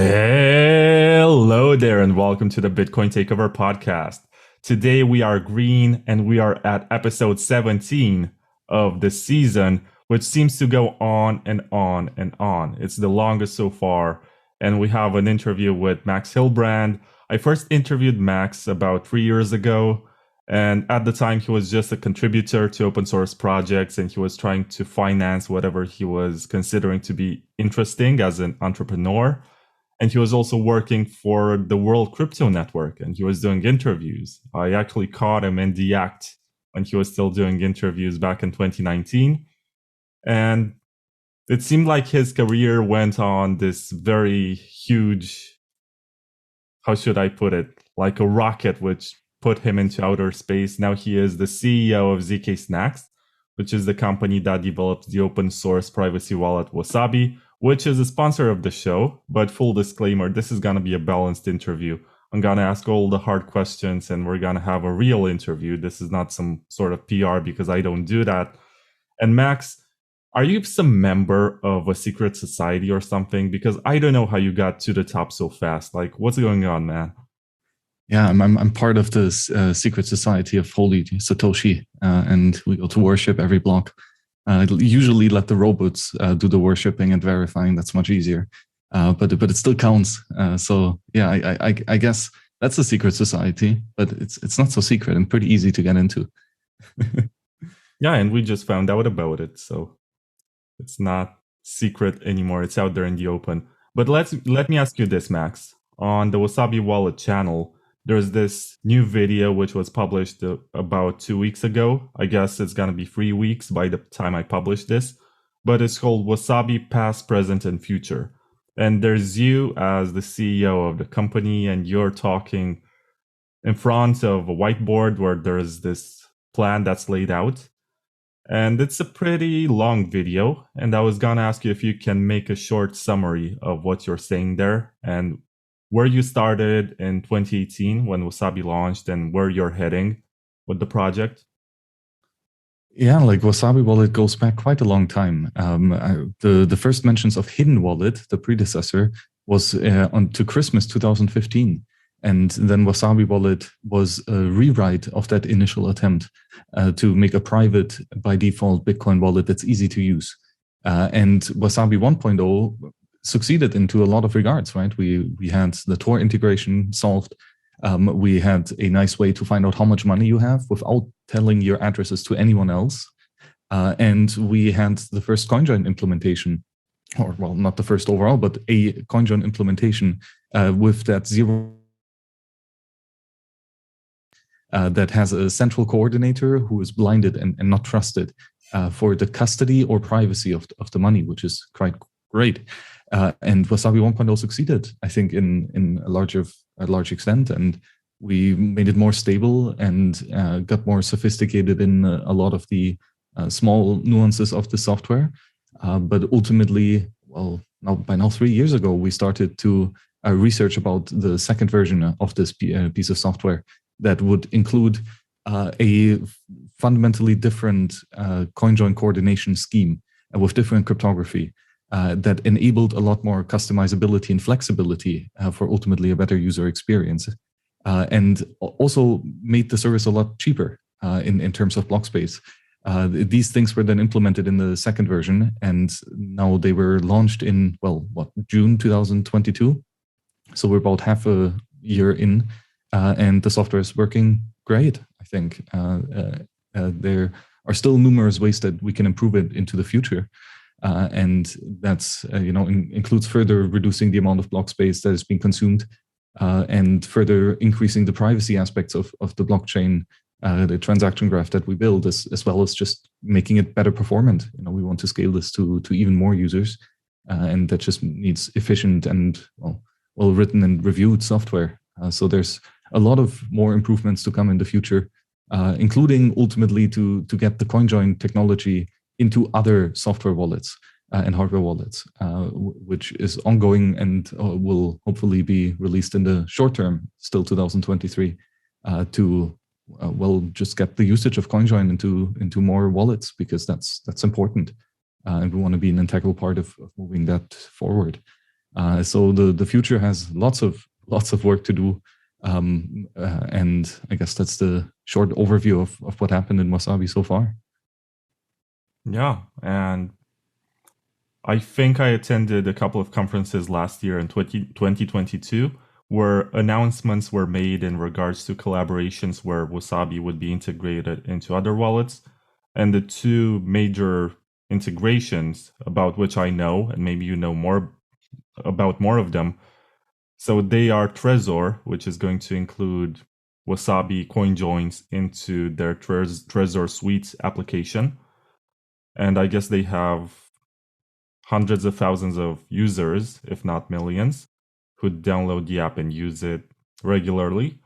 Hello there, and welcome to the Bitcoin Takeover podcast. Today we are green and we are at episode 17 of the season, which seems to go on and on and on. It's the longest so far, and we have an interview with Max Hillebrand. I first interviewed Max about 3 years ago, and at the time he was just a contributor to open source projects and he was trying to finance whatever he was considering to be interesting as an entrepreneur. And he was also working for the World Crypto Network and he was doing interviews. I actually caught him in the act when he was still doing interviews back in 2019. And it seemed like his career went on this very huge, how should I put it, like a rocket, which put him into outer space. Now he is the CEO of ZK Snacks, which is the company that develops the open source privacy wallet Wasabi, which is a sponsor of the show. But full disclaimer, this is going to be a balanced interview. I'm going to ask all the hard questions and we're going to have a real interview. This is not some sort of PR because I don't do that. And Max, are you some member of a secret society or something? Because I don't know how you got to the top so fast. Like, what's going on, man? Yeah, I'm part of this secret society of Holy Satoshi, and we go to worship every block. Usually let the robots do the worshipping and verifying. That's much easier, but it still counts. So yeah, I guess that's a secret society, but it's not so secret and pretty easy to get into. Yeah, and we just found out about it, so it's not secret anymore. It's out there in the open. But let me ask you this, Max. On the Wasabi Wallet channel, there's this new video which was published about 2 weeks ago. I guess it's going to be 3 weeks by the time I publish this. But it's called Wasabi Past, Present, and Future. And there's you as the CEO of the company, and you're talking in front of a whiteboard where there's this plan that's laid out. And it's a pretty long video. And I was going to ask you if you can make a short summary of what you're saying there and where you started in 2018 when Wasabi launched and where you're heading with the project. Yeah, like Wasabi Wallet goes back quite a long time. The first mentions of Hidden Wallet, the predecessor, was on to Christmas 2015. And then Wasabi Wallet was a rewrite of that initial attempt to make a private, by default, Bitcoin wallet that's easy to use. And Wasabi 1.0 succeeded into a lot of regards, right? We had the Tor integration solved. We had a nice way to find out how much money you have without telling your addresses to anyone else. And we had the first CoinJoin implementation, or well, not the first overall, but a CoinJoin implementation with that zero that has a central coordinator who is blinded and not trusted for the custody or privacy of the money, which is quite great. And Wasabi 1.0 succeeded, I think, in a large extent, and we made it more stable and got more sophisticated in a lot of the small nuances of the software. But ultimately, well, by now 3 years ago, we started to research about the second version of this piece of software that would include a fundamentally different CoinJoin coordination scheme with different cryptography. That enabled a lot more customizability and flexibility for ultimately a better user experience, and also made the service a lot cheaper in terms of block space. These things were then implemented in the second version, and now they were launched in, June 2022. So we're about half a year in, and the software is working great, I think. There are still numerous ways that we can improve it into the future. And that's, includes further reducing the amount of block space that is being consumed and further increasing the privacy aspects of the blockchain, the transaction graph that we build, as well as just making it better performant. We want to scale this to even more users, and that just needs efficient and well written and reviewed software. So there's a lot of more improvements to come in the future, including ultimately to get the CoinJoin technology into other software wallets and hardware wallets, which is ongoing and will hopefully be released in the short term, still 2023, to just get the usage of CoinJoin into more wallets, because that's important, and we want to be an integral part of moving that forward. So the future has lots of work to do. And I guess that's the short overview of what happened in Wasabi so far. Yeah, and I think I attended a couple of conferences last year in 2022 where announcements were made in regards to collaborations where Wasabi would be integrated into other wallets. And the two major integrations about which I know, and maybe you know more about more of them. So they are Trezor, which is going to include Wasabi coin joins into their Trezor Suite application. And I guess they have hundreds of thousands of users, if not millions, who download the app and use it regularly.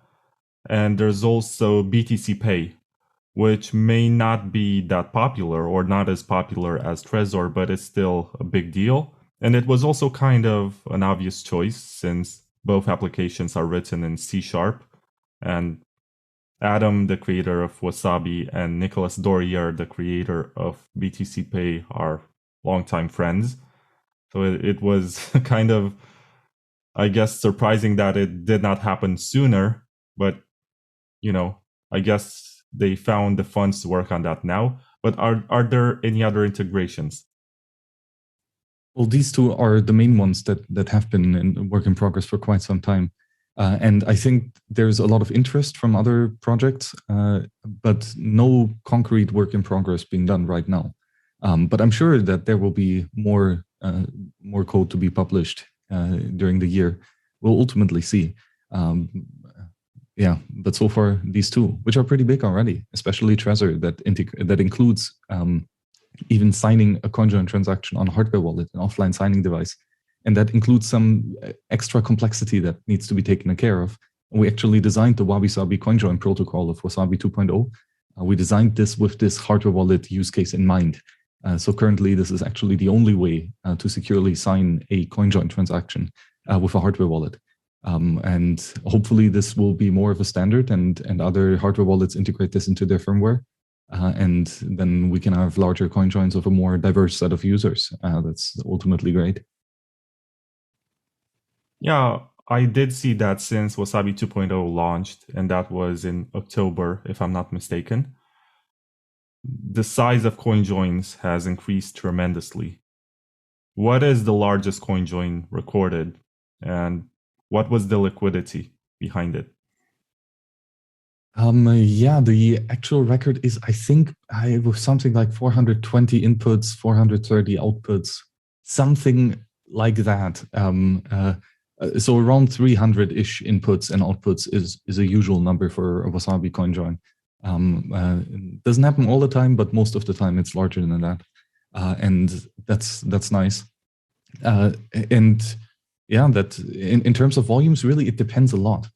And there's also BTC Pay, which may not be that popular or not as popular as Trezor, but it's still a big deal. And it was also kind of an obvious choice since both applications are written in C#. And Adam, the creator of Wasabi, and Nicolas Dorier, the creator of BTC Pay, are longtime friends. So it was kind of, I guess, surprising that it did not happen sooner. But, I guess they found the funds to work on that now. But are there any other integrations? Well, these two are the main ones that have been in work in progress for quite some time. And I think there's a lot of interest from other projects, but no concrete work in progress being done right now. But I'm sure that there will be more code to be published during the year. We'll ultimately see. But so far these two, which are pretty big already, especially Trezor, that includes even signing a CoinJoin transaction on a hardware wallet, an offline signing device. And that includes some extra complexity that needs to be taken care of. And we actually designed the Wasabi CoinJoin protocol of Wasabi 2.0. We designed this with this hardware wallet use case in mind. So currently, this is actually the only way to securely sign a CoinJoin transaction with a hardware wallet. And hopefully this will be more of a standard and other hardware wallets integrate this into their firmware. And then we can have larger CoinJoins of a more diverse set of users. That's ultimately great. Yeah, I did see that since Wasabi 2.0 launched, and that was in October, if I'm not mistaken. The size of CoinJoins has increased tremendously. What is the largest CoinJoin recorded, and what was the liquidity behind it? The actual record is, I think, it was something like 420 inputs, 430 outputs, something like that. So around 300-ish inputs and outputs is a usual number for a Wasabi CoinJoin. Doesn't happen all the time, but most of the time it's larger than that, and that's nice. And yeah, that in terms of volumes, really it depends a lot.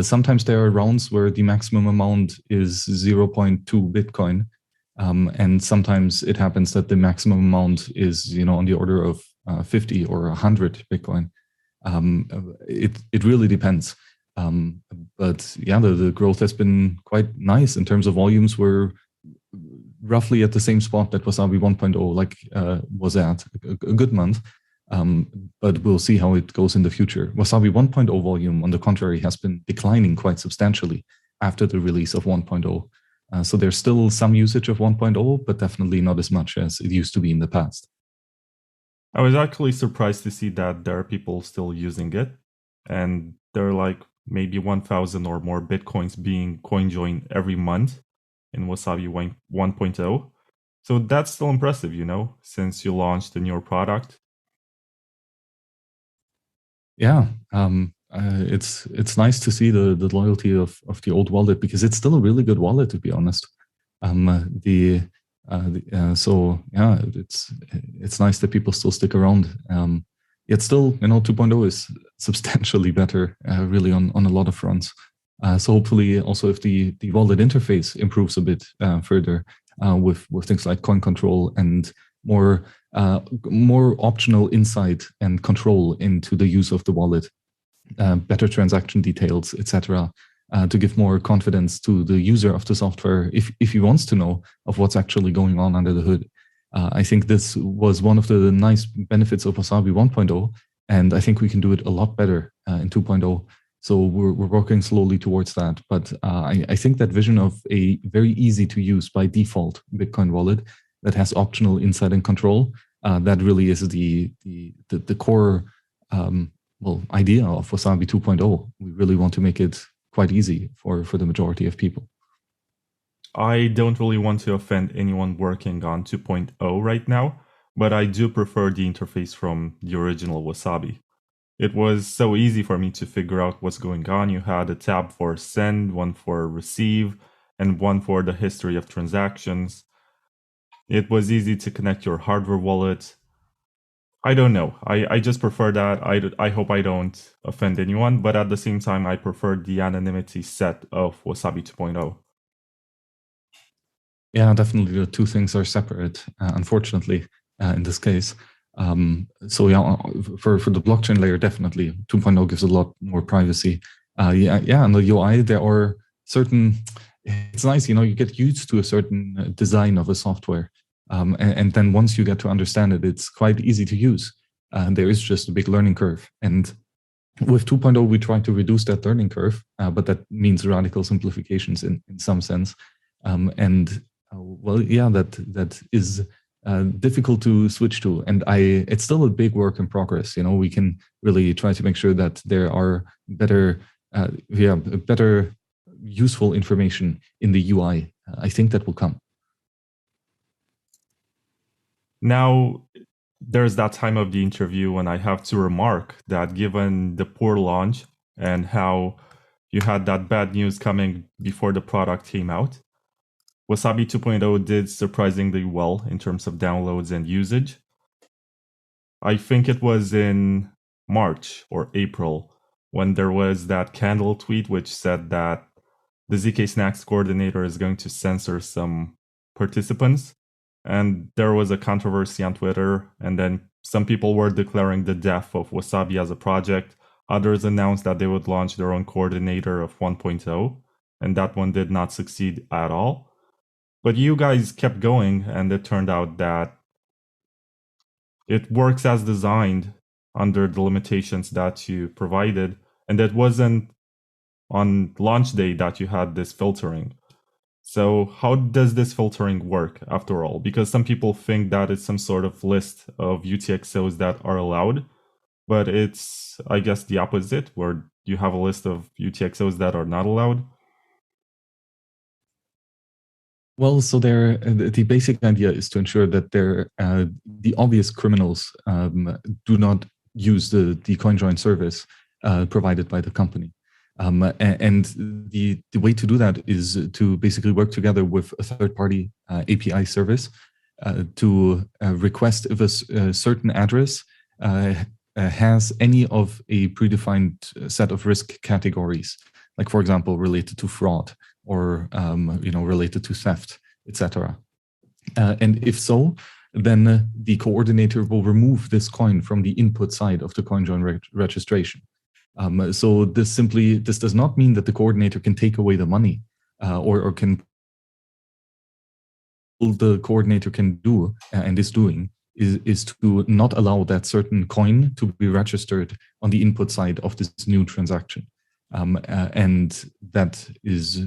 Sometimes there are rounds where the maximum amount is 0.2 Bitcoin, and sometimes it happens that the maximum amount is on the order of 50 or 100 Bitcoin. It really depends. But yeah, the growth has been quite nice in terms of volumes. We're roughly at the same spot that Wasabi 1.0 was at a good month. But we'll see how it goes in the future. Wasabi 1.0 volume, on the contrary, has been declining quite substantially after the release of 1.0. So there's still some usage of 1.0, but definitely not as much as it used to be in the past. I was actually surprised to see that there are people still using it, and there are like maybe 1,000 or more Bitcoins being CoinJoined every month in Wasabi 1.0. So that's still impressive, since you launched a newer product. Yeah, it's nice to see the loyalty of the old wallet, because it's still a really good wallet, to be honest. So yeah, it's nice that people still stick around. Yet still, 2.0 is substantially better, really on a lot of fronts. So hopefully, also if the wallet interface improves a bit further with things like coin control and more optional insight and control into the use of the wallet, better transaction details, etc., to give more confidence to the user of the software if he wants to know of what's actually going on under the hood. I think this was one of the nice benefits of Wasabi 1.0, And I think we can do it a lot better in 2.0. So we're working slowly towards that. But I think that vision of a very easy to use by default Bitcoin wallet that has optional insight and control, that really is the core idea of Wasabi 2.0. We really want to make it quite easy for the majority of people. I don't really want to offend anyone working on 2.0 right now, but I do prefer the interface from the original Wasabi. It was so easy for me to figure out what's going on. You had a tab for send, one for receive, and one for the history of transactions. It was easy to connect your hardware wallet. I don't know. I just prefer that. I hope I don't offend anyone, but at the same time, I prefer the anonymity set of Wasabi 2.0. Yeah, definitely the two things are separate, unfortunately, in this case. So yeah, for the blockchain layer, definitely 2.0 gives a lot more privacy. Yeah, on the UI, there are certain, it's nice, you get used to a certain design of a software. And then once you get to understand it, it's quite easy to use. There is just a big learning curve. And with 2.0, we try to reduce that learning curve, but that means radical simplifications in some sense. That is difficult to switch to, and it's still a big work in progress. We can really try to make sure that there are better useful information in the UI. I think that will come. Now, there's that time of the interview when I have to remark that given the poor launch and how you had that bad news coming before the product came out, Wasabi 2.0 did surprisingly well in terms of downloads and usage. I think it was in March or April when there was that Candle tweet which said that the ZK Snacks coordinator is going to censor some participants. And there was a controversy on Twitter, and then some people were declaring the death of Wasabi as a project. Others announced that they would launch their own coordinator of 1.0, and that one did not succeed at all. But you guys kept going, and it turned out that it works as designed under the limitations that you provided, and it wasn't on launch day that you had this filtering. So how does this filtering work after all? Because some people think that it's some sort of list of UTXOs that are allowed, but it's, I guess, the opposite, where you have a list of UTXOs that are not allowed. Well, so the basic idea is to ensure that the obvious criminals do not use the CoinJoin service provided by the company. And the way to do that is to basically work together with a third-party API service to request if a certain address has any of a predefined set of risk categories, like, for example, related to fraud or related to theft, etc. And if so, then the coordinator will remove this coin from the input side of the CoinJoin registration. So this does not mean that the coordinator can take away the money or can. All the coordinator can do and is doing is to not allow that certain coin to be registered on the input side of this new transaction. And that is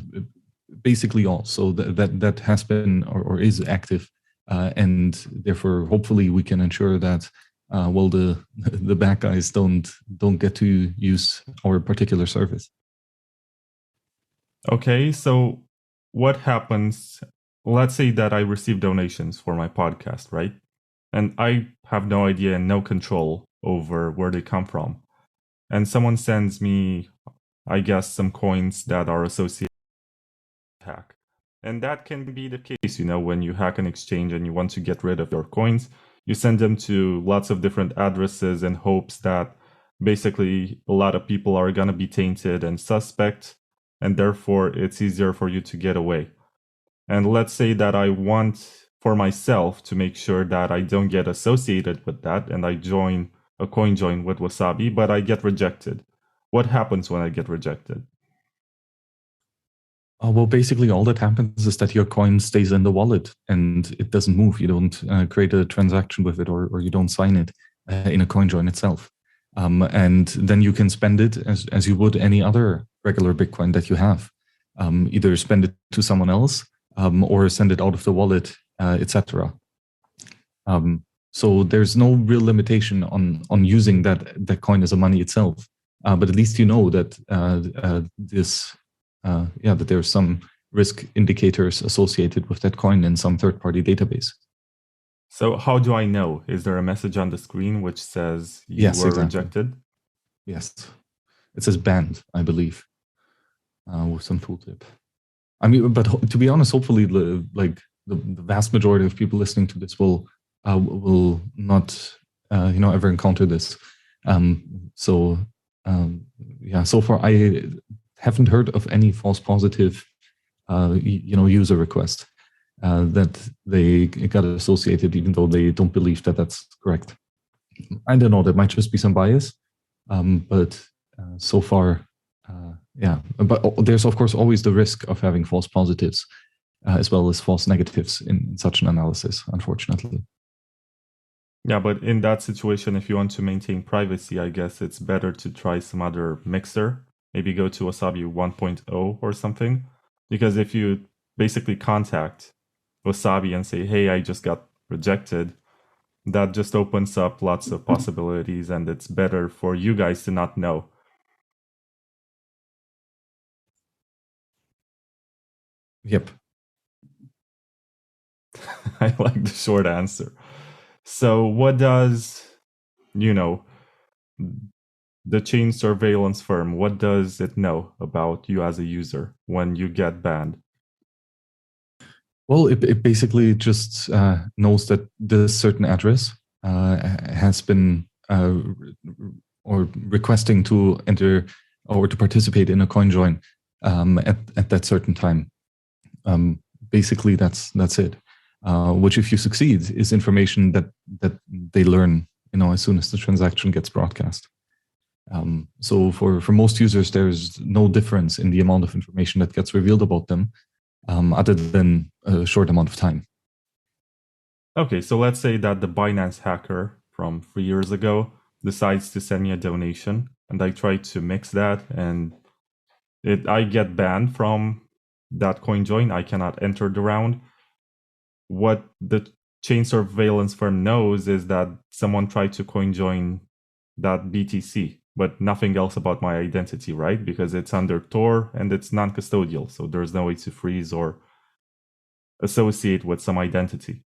basically all. So that has been or is active, and therefore, hopefully, we can ensure that the bad guys don't get to use our particular service. Okay, so what happens? Let's say that I receive donations for my podcast, right? And I have no idea and no control over where they come from. And someone sends me, I guess, some coins that are associated with hack. And that can be the case, when you hack an exchange and you want to get rid of your coins, you send them to lots of different addresses in hopes that basically a lot of people are going to be tainted and suspect, and therefore it's easier for you to get away. And let's say that I want for myself to make sure that I don't get associated with that, and I join a coin join with Wasabi, but I get rejected. What happens when I get rejected? Well, basically, all that happens is that your coin stays in the wallet and it doesn't move. You don't create a transaction with it, or you don't sign it in a coin join itself. And then you can spend it as you would any other regular Bitcoin that you have. Either spend it to someone else or send it out of the wallet, etc. So there's no real limitation on using that coin as a money itself. But at least you know that that there's some risk indicators associated with that coin in some third-party database. So how do I know? Is there a message on the screen which says you were rejected? Yes. It says banned, I believe, with some tooltip. I mean, but to be honest, hopefully the vast majority of people listening to this will not ever encounter this. So far I haven't heard of any false positive user request that they got associated, even though they don't believe that that's correct. I don't know, that might just be some bias, but so far, but there's of course always the risk of having false positives as well as false negatives in such an analysis, unfortunately. Yeah, but in that situation, if you want to maintain privacy, I guess it's better to try some other mixer. Maybe go to Wasabi 1.0 or something. Because if you basically contact Wasabi and say, hey, I just got rejected, that just opens up lots of possibilities, and it's better for you guys to not know. Yep. I like the short answer. So what does, the chain surveillance firm, what does it know about you as a user when you get banned? Well, it basically just knows that this certain address has been or requesting to enter or to participate in a coin join at that certain time. Basically, that's it. Which, if you succeed, is information that they learn, as soon as the transaction gets broadcast. So for most users, there's no difference in the amount of information that gets revealed about them, other than a short amount of time. Okay, so let's say that the Binance hacker from 3 years ago decides to send me a donation, and I try to mix that, and I get banned from that coin join. I cannot enter the round. What the chain surveillance firm knows is that someone tried to coin join that BTC, but nothing else about my identity, right? Because it's under Tor and it's non-custodial, so there's no way to freeze or associate with some identity.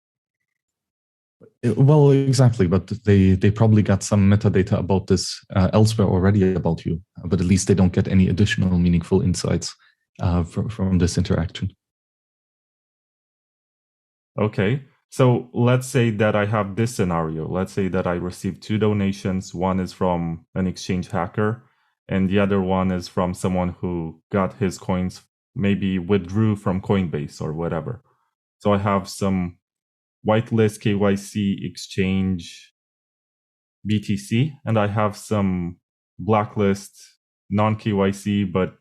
Well, exactly, but they probably got some metadata about this elsewhere already about you, but at least they don't get any additional meaningful insights from this interaction. Okay, so let's say that I have this scenario. Let's say that I received 2 donations. One is from an exchange hacker, and the other one is from someone who got his coins, maybe withdrew from Coinbase or whatever. So I have some whitelist KYC exchange BTC, and I have some blacklist non-KYC but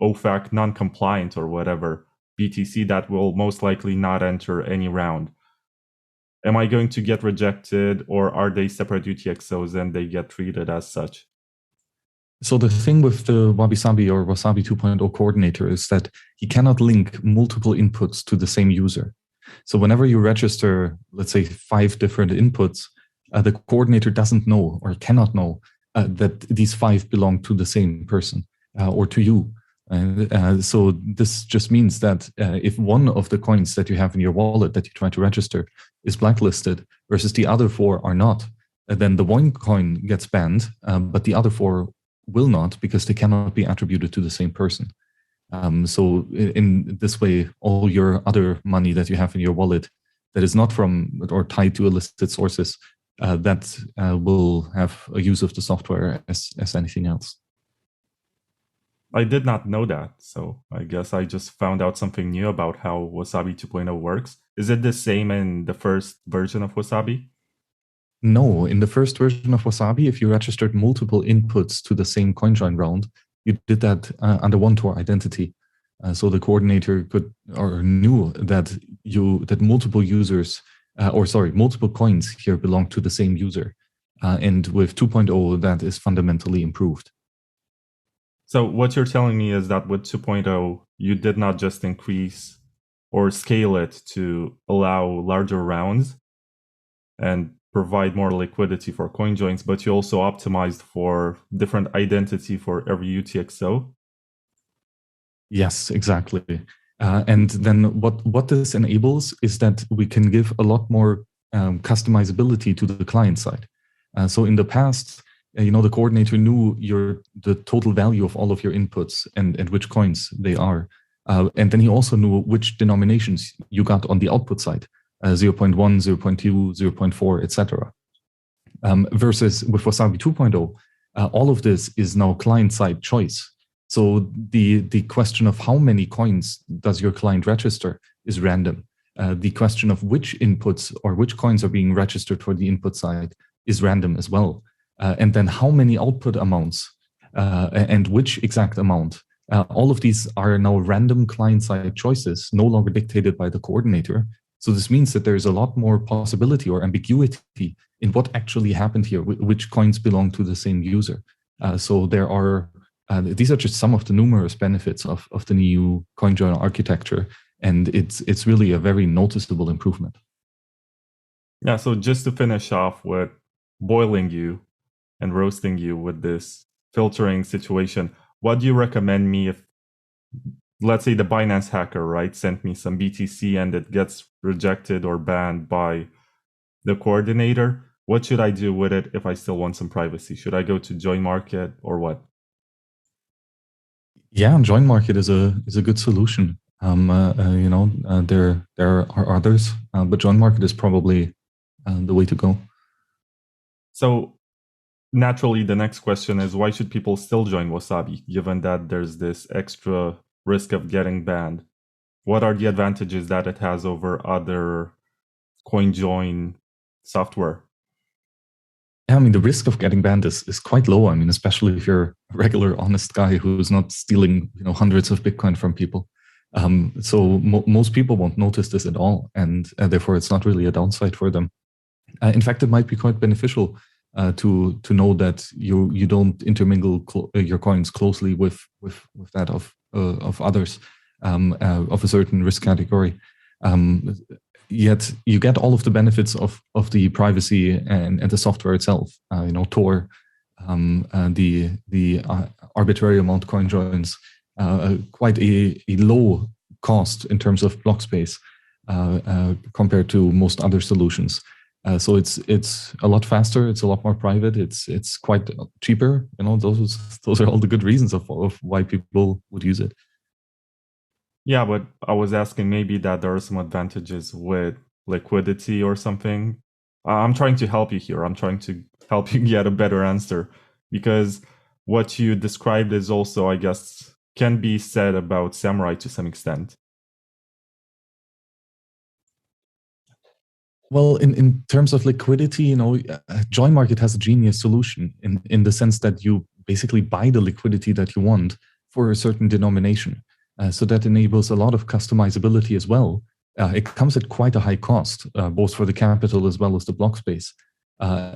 OFAC non-compliant or whatever BTC that will most likely not enter any round. Am I going to get rejected, or are they separate UTXOs and they get treated as such? So the thing with the Wasabi or Wasabi 2.0 coordinator is that he cannot link multiple inputs to the same user. So whenever you register, let's say 5 different inputs, the coordinator doesn't know or cannot know that these 5 belong to the same person or to you. So this just means that if one of the coins that you have in your wallet that you try to register is blacklisted versus the other 4 are not, then the one coin gets banned, but the other 4 will not, because they cannot be attributed to the same person. So in this way, all your other money that you have in your wallet that is not from or tied to illicit sources, that will have a use of the software as anything else. I did not know that, so I guess I just found out something new about how Wasabi 2.0 works. Is it the same in the first version of Wasabi? No, in the first version of Wasabi, if you registered multiple inputs to the same CoinJoin round, you did that under one Tor identity. So the coordinator could or knew that multiple users, multiple coins here belong to the same user. And with 2.0, that is fundamentally improved. So what you're telling me is that with 2.0, you did not just increase or scale it to allow larger rounds and provide more liquidity for coin joins, but you also optimized for different identity for every UTXO. Yes, exactly. And then what this enables is that we can give a lot more customizability to the client side. So in the past, the coordinator knew the total value of all of your inputs and which coins they are. And then he also knew which denominations you got on the output side, 0.1, 0.2, 0.4, etc. Versus with Wasabi 2.0, all of this is now client-side choice. So the question of how many coins does your client register is random. The question of which inputs or which coins are being registered for the input side is random as well. And then how many output amounts and which exact amount. All of these are now random client-side choices, no longer dictated by the coordinator. So this means that there's a lot more possibility or ambiguity in what actually happened here, which coins belong to the same user. So there are these are just some of the numerous benefits of the new CoinJoin architecture, and it's really a very noticeable improvement. Yeah, so just to finish off with boiling you and roasting you with this filtering situation, what do you recommend me if, let's say, the Binance hacker, right, sent me some BTC and it gets rejected or banned by the coordinator? What should I do with it if I still want some privacy? Should I go to join market or what? Yeah, join market is a good solution. There are others, but join market is probably the way to go. So naturally, the next question is, why should people still join Wasabi, given that there's this extra risk of getting banned? What are the advantages that it has over other CoinJoin software? Yeah, I mean, the risk of getting banned is quite low. I mean, especially if you're a regular, honest guy who's not stealing, hundreds of Bitcoin from people. So most people won't notice this at all, and therefore it's not really a downside for them. In fact, it might be quite beneficial to know that you don't intermingle your coins closely with that of others of a certain risk category. Yet you get all of the benefits of the privacy and the software itself. Tor, the arbitrary amount coin joins, quite a low cost in terms of block space compared to most other solutions. So it's a lot faster. It's a lot more private. It's quite cheaper. Those are all the good reasons of why people would use it. Yeah, but I was asking maybe that there are some advantages with liquidity or something. I'm trying to help you here. I'm trying to help you get a better answer, because what you described is also, I guess, can be said about Samurai to some extent. Well, in terms of liquidity, Join Market has a genius solution in the sense that you basically buy the liquidity that you want for a certain denomination. So that enables a lot of customizability as well. It comes at quite a high cost, both for the capital as well as the block space.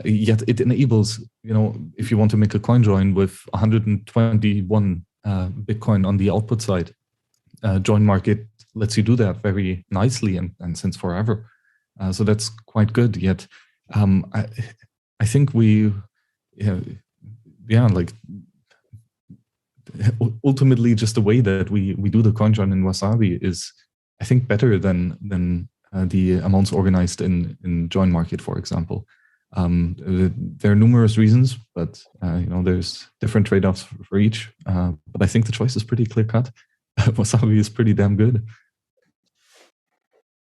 Yet it enables, if you want to make a coin join with 121 Bitcoin on the output side, Join Market lets you do that very nicely and since forever. So that's quite good. Yet I think ultimately just the way that we do the coin join in Wasabi is, I think, better than the amounts organized in join market, for example. There are numerous reasons, but there's different trade-offs for each. But I think the choice is pretty clear-cut. Wasabi is pretty damn good.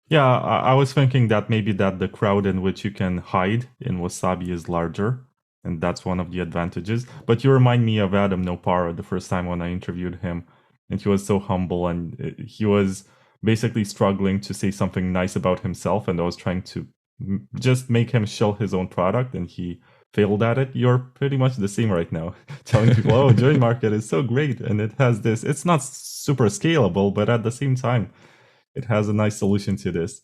Yeah, I was thinking that maybe that the crowd in which you can hide in Wasabi is larger, and that's one of the advantages. But you remind me of Adam Nopara the first time when I interviewed him, and he was so humble, and he was basically struggling to say something nice about himself, and I was trying to just make him show his own product, and he failed at it. You're pretty much the same right now, telling people, "Oh, Join Market is so great, and it has this. It's not super scalable, but at the same time, it has a nice solution to this."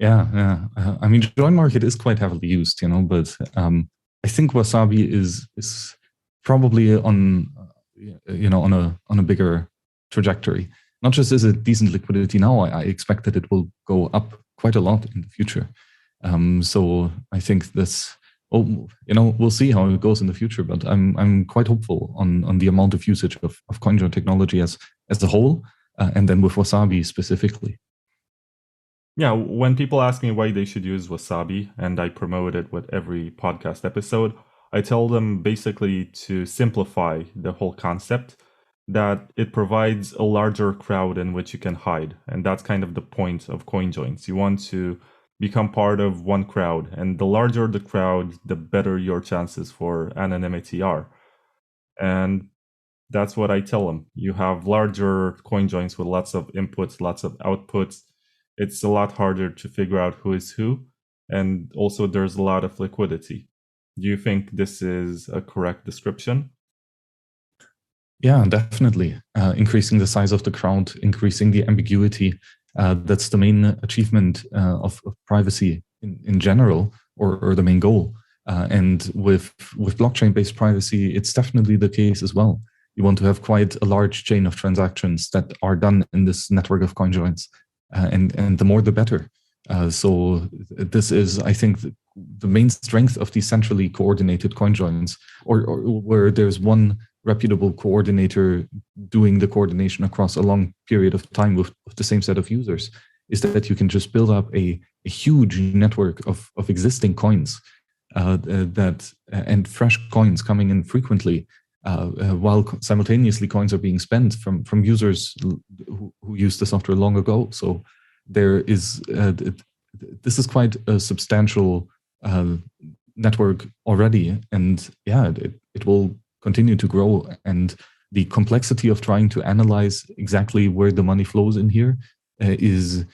I mean, join market is quite heavily used, but I think Wasabi is probably on a bigger trajectory. Not just as a decent liquidity now, I expect that it will go up quite a lot in the future. So I think this. Oh, we'll see how it goes in the future, but I'm quite hopeful on the amount of usage of CoinJoin technology as a whole, and then with Wasabi specifically. Yeah, when people ask me why they should use Wasabi, and I promote it with every podcast episode, I tell them basically to simplify the whole concept, that it provides a larger crowd in which you can hide. And that's kind of the point of CoinJoins. You want to become part of one crowd, and the larger the crowd, the better your chances for anonymity are. And that's what I tell them. You have larger CoinJoins with lots of inputs, lots of outputs. It's a lot harder to figure out who is who. And also, there's a lot of liquidity. Do you think this is a correct description? Yeah, definitely. Increasing the size of the crowd, increasing the ambiguity. That's the main achievement of privacy in general, or the main goal. And with blockchain-based privacy, it's definitely the case as well. You want to have quite a large chain of transactions that are done in this network of CoinJoins, and the more the better. So this is, I think, the main strength of these centrally coordinated CoinJoins, or where there's one reputable coordinator doing the coordination across a long period of time with the same set of users, is that you can just build up a huge network of existing coins and fresh coins coming in frequently, while simultaneously coins are being spent from users who used the software long ago. So there is this is quite a substantial network already, and yeah, it will continue to grow. And the complexity of trying to analyze exactly where the money flows in here is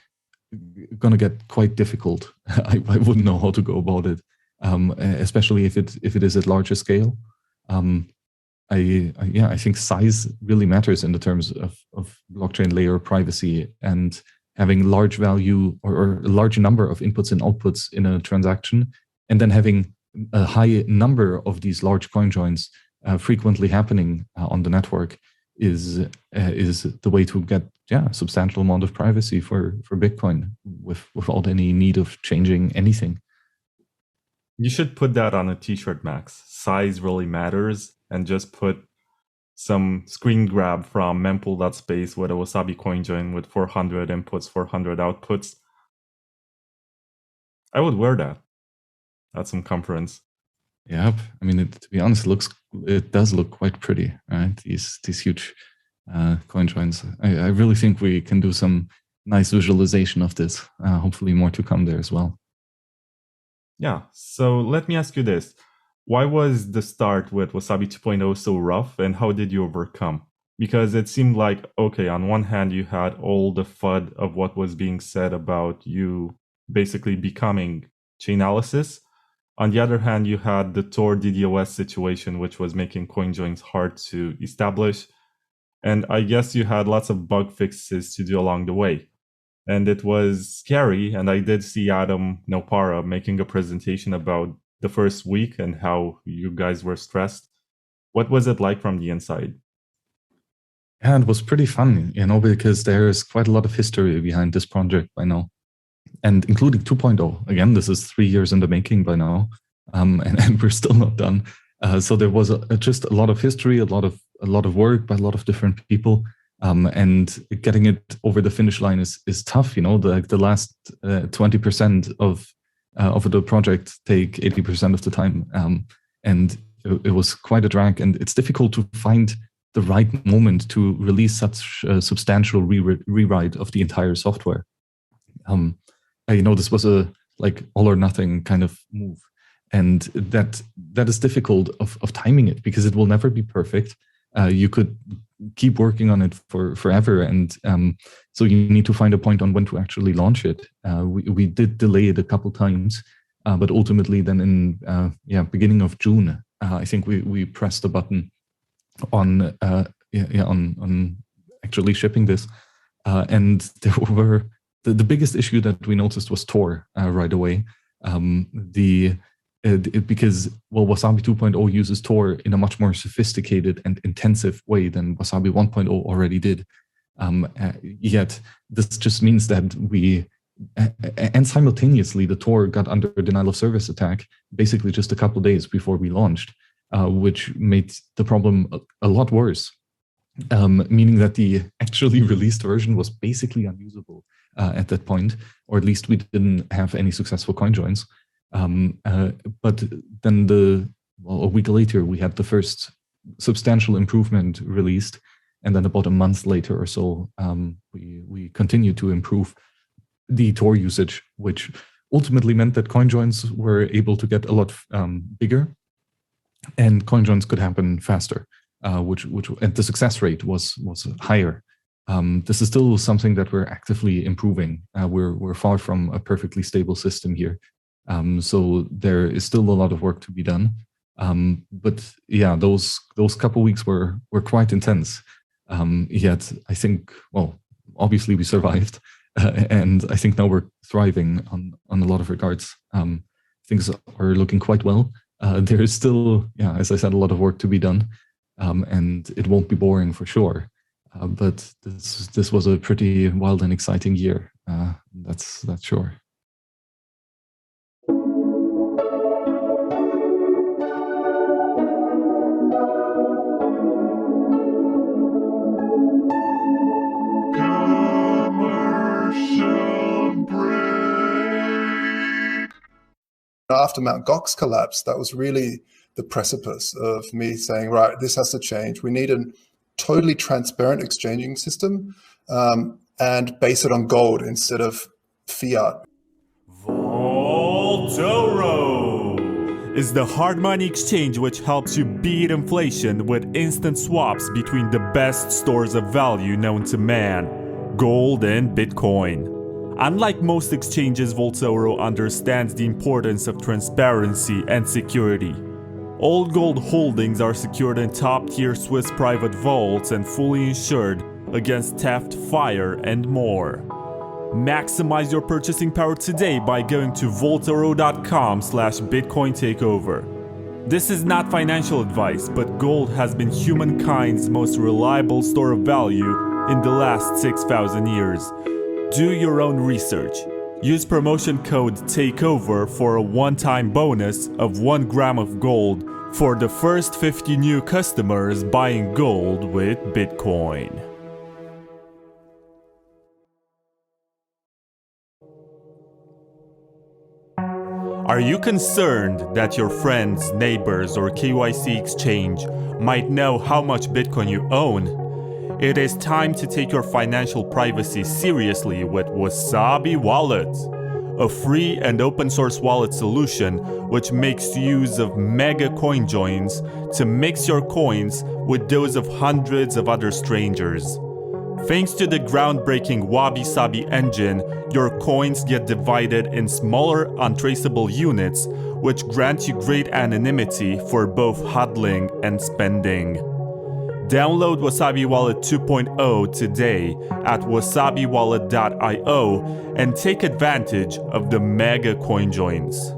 going to get quite difficult. I wouldn't know how to go about it, especially if it is at larger scale. I think size really matters in the terms of blockchain layer privacy, and having large value or a large number of inputs and outputs in a transaction, and then having a high number of these large CoinJoins frequently happening on the network is the way to get a substantial amount of privacy for Bitcoin without any need of changing anything. You should put that on a t-shirt, Max. Size really matters, and just put some screen grab from mempool.space with a Wasabi CoinJoin with 400 inputs, 400 outputs. I would wear that at some conference. Yep. I mean, to be honest, it does look quite pretty, right? These huge CoinJoins. I really think we can do some nice visualization of this. Hopefully more to come there as well. Yeah. So let me ask you this. Why was the start with Wasabi 2.0 so rough, and how did you overcome? Because it seemed like, okay, on one hand, you had all the FUD of what was being said about you basically becoming Chainalysis. On the other hand, you had the Tor DDoS situation, which was making CoinJoins hard to establish. And I guess you had lots of bug fixes to do along the way. And it was scary. And I did see Adam Nopara making a presentation about the first week and how you guys were stressed. What was it like from the inside? Yeah, it was pretty fun, because there's quite a lot of history behind this project by now, and including 2.0. Again, this is 3 years in the making by now, and we're still not done. So there was just a lot of history, a lot of work by a lot of different people, and getting it over the finish line is tough. The last 20% of the project take 80% of the time, and it was quite a drag. And it's difficult to find the right moment to release such a substantial rewrite of the entire software. This was a all or nothing kind of move, and that is difficult of timing it, because it will never be perfect. You could keep working on it for forever, and so you need to find a point on when to actually launch it. We did delay it a couple times, but ultimately then in beginning of June, I think we pressed the button on actually shipping this, and there were the biggest issue that we noticed was Tor right away. Because Wasabi 2.0 uses Tor in a much more sophisticated and intensive way than Wasabi 1.0 already did. Yet this just means that and simultaneously the Tor got under a denial of service attack basically just a couple of days before we launched, which made the problem a lot worse. Meaning that the actually released version was basically unusable at that point, or at least we didn't have any successful coin joins. But then a week later, we had the first substantial improvement released. And then about a month later or so, we continued to improve the Tor usage, which ultimately meant that coin joins were able to get a lot bigger, and coin joins could happen faster, which and the success rate was higher. This is still something that we're actively improving. We're far from a perfectly stable system here. So there is still a lot of work to be done. But yeah, those couple weeks were quite intense. Yet I think, obviously we survived, and I think now we're thriving on a lot of regards. Things are looking quite well. There is still, as I said, a lot of work to be done, and it won't be boring for sure. But this was a pretty wild and exciting year. That's sure. After Mt. Gox collapsed, that was really the precipice of me saying, right, this has to change. We need a totally transparent exchanging system and base it on gold instead of fiat. Vaultoro is the hard money exchange which helps you beat inflation with instant swaps between the best stores of value known to man, gold and Bitcoin. Unlike most exchanges, Vaultoro understands the importance of transparency and security. All gold holdings are secured in top-tier Swiss private vaults and fully insured against theft, fire, and more. Maximize your purchasing power today by going to vaultoro.com/Bitcoin takeover. This is not financial advice, but gold has been humankind's most reliable store of value in the last 6,000 years. Do your own research. Use promotion code TAKEOVER for a one-time bonus of 1 gram of gold for the first 50 new customers buying gold with Bitcoin. Are you concerned that your friends, neighbors, or KYC exchange might know how much Bitcoin you own? It is time to take your financial privacy seriously with Wasabi Wallet, a free and open source wallet solution which makes use of mega coin joins to mix your coins with those of hundreds of other strangers. Thanks to the groundbreaking Wasabi engine, your coins get divided in smaller, untraceable units, which grant you great anonymity for both hodling and spending. Download Wasabi Wallet 2.0 today at wasabiwallet.io and take advantage of the mega coin joins.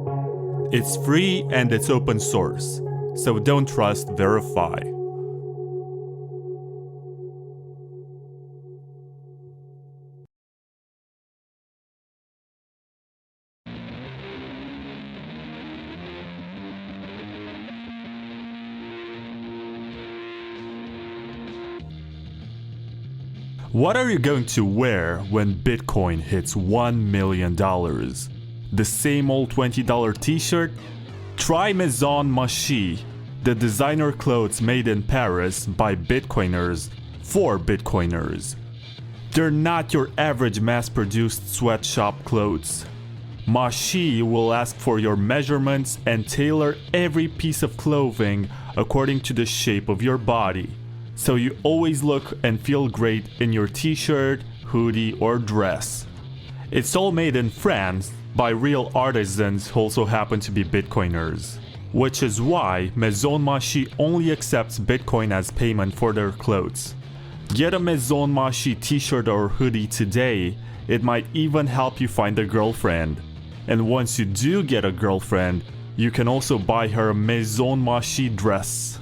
It's free and it's open source, so don't trust, verify. What are you going to wear when Bitcoin hits $1 million? The same old $20 t-shirt? Try Maison Machi, the designer clothes made in Paris by Bitcoiners for Bitcoiners. They're not your average mass-produced sweatshop clothes. Machi will ask for your measurements and tailor every piece of clothing according to the shape of your body, so you always look and feel great in your t-shirt, hoodie, or dress. It's all made in France by real artisans who also happen to be Bitcoiners, which is why Maison Machi only accepts Bitcoin as payment for their clothes. Get a Maison Mashi t-shirt or hoodie today. It might even help you find a girlfriend. And once you do get a girlfriend, you can also buy her a Maison Mashi dress.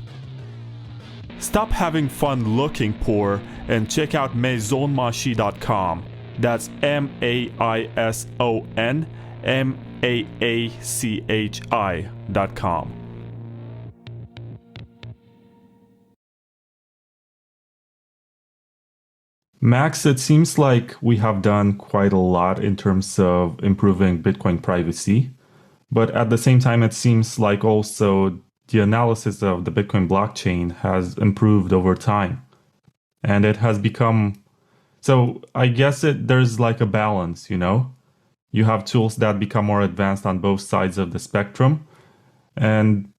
Stop having fun looking poor and check out maisonmachi.com. That's MAISON MAACHI.com. Max, it seems like we have done quite a lot in terms of improving Bitcoin privacy. But at the same time, it seems like also the analysis of the Bitcoin blockchain has improved over time. And it has become... So I guess there's like a balance, you know? You have tools that become more advanced on both sides of the spectrum. And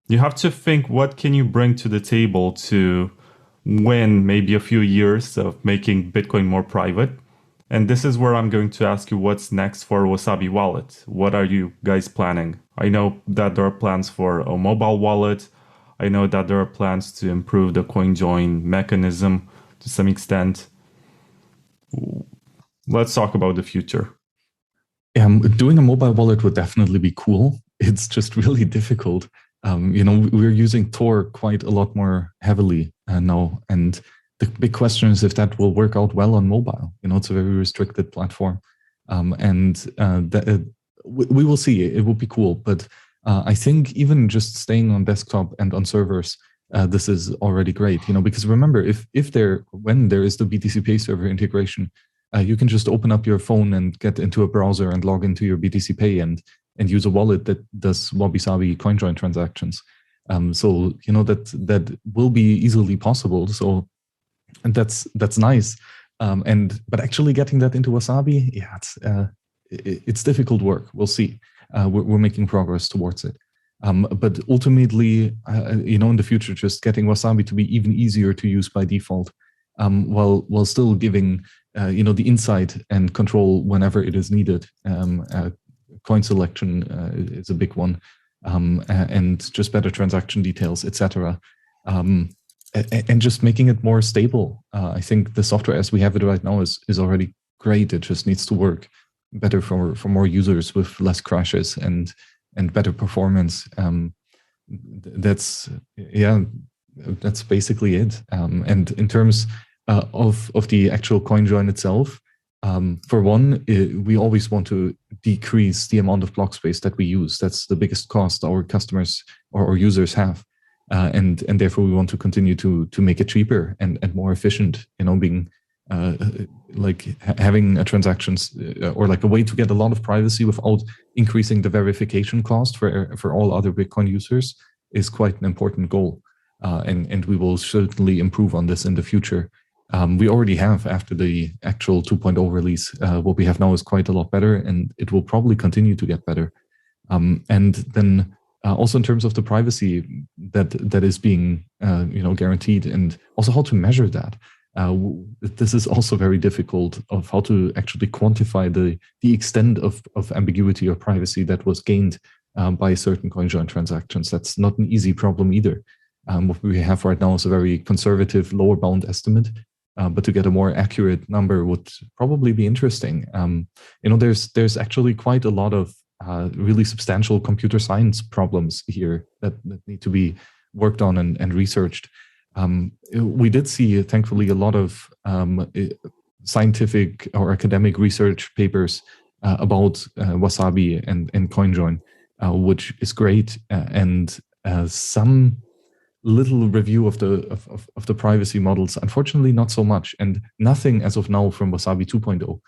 you have to think, what can you bring to the table to win maybe a few years of making Bitcoin more private? And this is where I'm going to ask you what's next for Wasabi Wallet. What are you guys planning? I know that there are plans for a mobile wallet. I know that there are plans to improve the CoinJoin mechanism to some extent. Let's talk about the future. Doing a mobile wallet would definitely be cool. It's just really difficult. We're using Tor quite a lot more heavily now. And the big question is if that will work out well on mobile. It's a very restricted platform. We will see. It will be cool. But I think even just staying on desktop and on servers, this is already great. Because remember, when there is the BTC Pay server integration, you can just open up your phone and get into a browser and log into your BTC Pay and use a wallet that does Wabi-Sabi CoinJoin transactions. So that will be easily possible. So and that's nice. But actually getting that into Wasabi, it's difficult work. We'll see. We're making progress towards it. But ultimately, in the future, just getting Wasabi to be even easier to use by default, while still giving the insight and control whenever it is needed. Coin selection is a big one, and just better transaction details, etc. And just making it more stable. I think the software as we have it right now is already great. It just needs to work better for more users with less crashes and better performance. That's basically it. And in terms of the actual CoinJoin itself, for one, we always want to decrease the amount of block space that we use. That's the biggest cost our customers or users have. And therefore we want to continue to make it cheaper and more efficient, being having transactions or like a way to get a lot of privacy without increasing the verification cost for all other Bitcoin users is quite an important goal. And we will certainly improve on this in the future. We already have, after the actual 2.0 release, what we have now is quite a lot better, and it will probably continue to get better. And then also in terms of the privacy that is being guaranteed, and also how to measure that. This is also very difficult of how to actually quantify the extent of ambiguity or privacy that was gained by certain CoinJoin transactions. That's not an easy problem either. What we have right now is a very conservative lower bound estimate, but to get a more accurate number would probably be interesting. There's actually quite a lot of really substantial computer science problems here that need to be worked on and researched. We did see, thankfully, a lot of scientific or academic research papers about Wasabi and CoinJoin, which is great, and some little review of the privacy models. Unfortunately, not so much, and nothing as of now from Wasabi 2.0.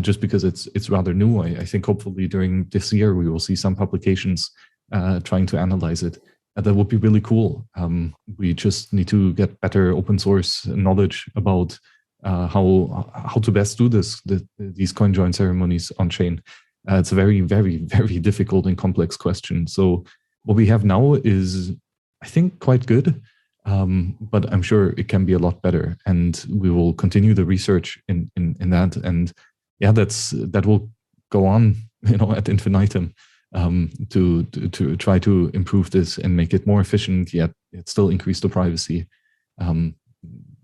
Just because it's rather new. I think hopefully during this year we will see some publications trying to analyze it. That would be really cool. We just need to get better open source knowledge about how to best do these CoinJoin ceremonies on chain. It's a very, very, very difficult and complex question. So what we have now is, I think, quite good, but I'm sure it can be a lot better, and we will continue the research in that. And yeah, that will go on, ad infinitum, to try to improve this and make it more efficient, yet still increase the privacy.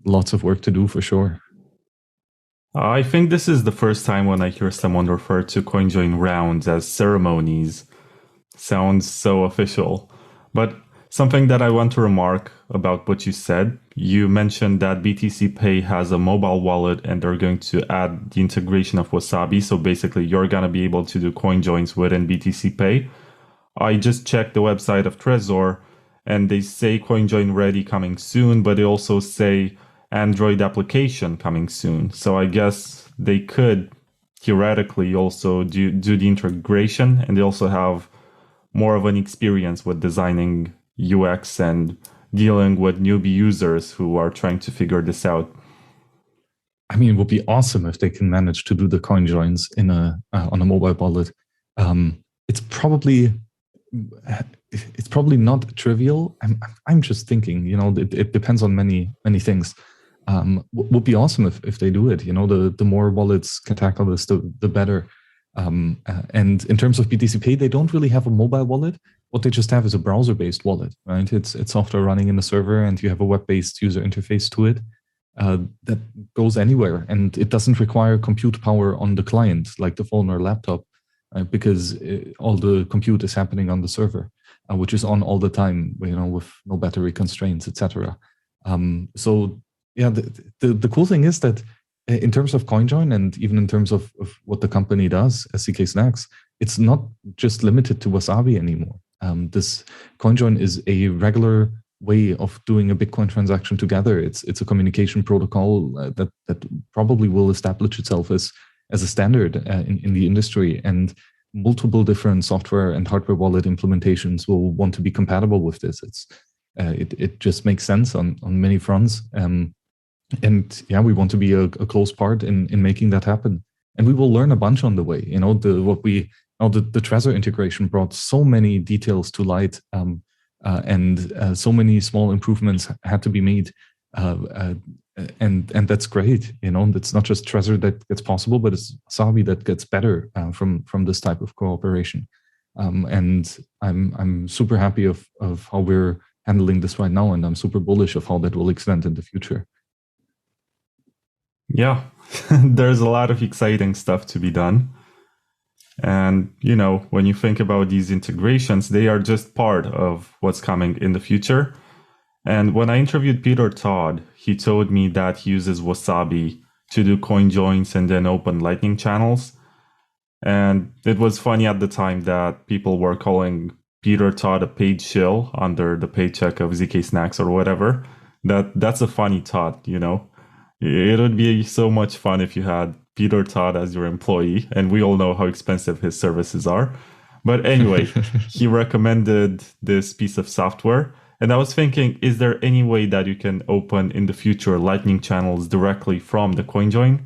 lots of work to do for sure. I think this is the first time when I hear someone refer to CoinJoin rounds as ceremonies. Sounds so official. But something that I want to remark about what you said, you mentioned that BTC Pay has a mobile wallet and they're going to add the integration of Wasabi. So basically, you're going to be able to do coin joins within BTC Pay. I just checked the website of Trezor and they say CoinJoin ready coming soon, but they also say Android application coming soon. So I guess they could theoretically also do the integration, and they also have more of an experience with designing UX and dealing with newbie users who are trying to figure this out. I mean, it would be awesome if they can manage to do the coin joins in on a mobile wallet. It's probably not trivial. I'm just thinking, it depends on many things. Would be awesome if they do it. The more wallets can tackle this, the better. And in terms of BTC Pay, they don't really have a mobile wallet. What they just have is a browser-based wallet, right? It's software running in the server, and you have a web-based user interface to it that goes anywhere, and it doesn't require compute power on the client like the phone or laptop, because all the compute is happening on the server, which is on all the time, with no battery constraints, etc. So yeah, the cool thing is that in terms of CoinJoin and even in terms of what the company does, SCK Snacks, it's not just limited to Wasabi anymore. This CoinJoin is a regular way of doing a Bitcoin transaction together. It's a communication protocol that probably will establish itself as a standard in the industry, and multiple different software and hardware wallet implementations will want to be compatible with this. It just makes sense on many fronts. And yeah, we want to be a close part in making that happen. And we will learn a bunch on the way. The Trezor integration brought so many details to light, and so many small improvements had to be made. And that's great. It's not just Trezor that gets possible, but it's Wasabi that gets better from this type of cooperation. And I'm super happy of how we're handling this right now, and I'm super bullish of how that will extend in the future. Yeah, there's a lot of exciting stuff to be done. And, when you think about these integrations, they are just part of what's coming in the future. And when I interviewed Peter Todd, he told me that he uses Wasabi to do coin joins and then open Lightning channels. And it was funny at the time that people were calling Peter Todd a paid shill under the paycheck of ZK Snacks or whatever. That's a funny thought, It would be so much fun if you had Peter Todd as your employee, and we all know how expensive his services are. But anyway, he recommended this piece of software. And I was thinking, is there any way that you can open in the future Lightning channels directly from the CoinJoin?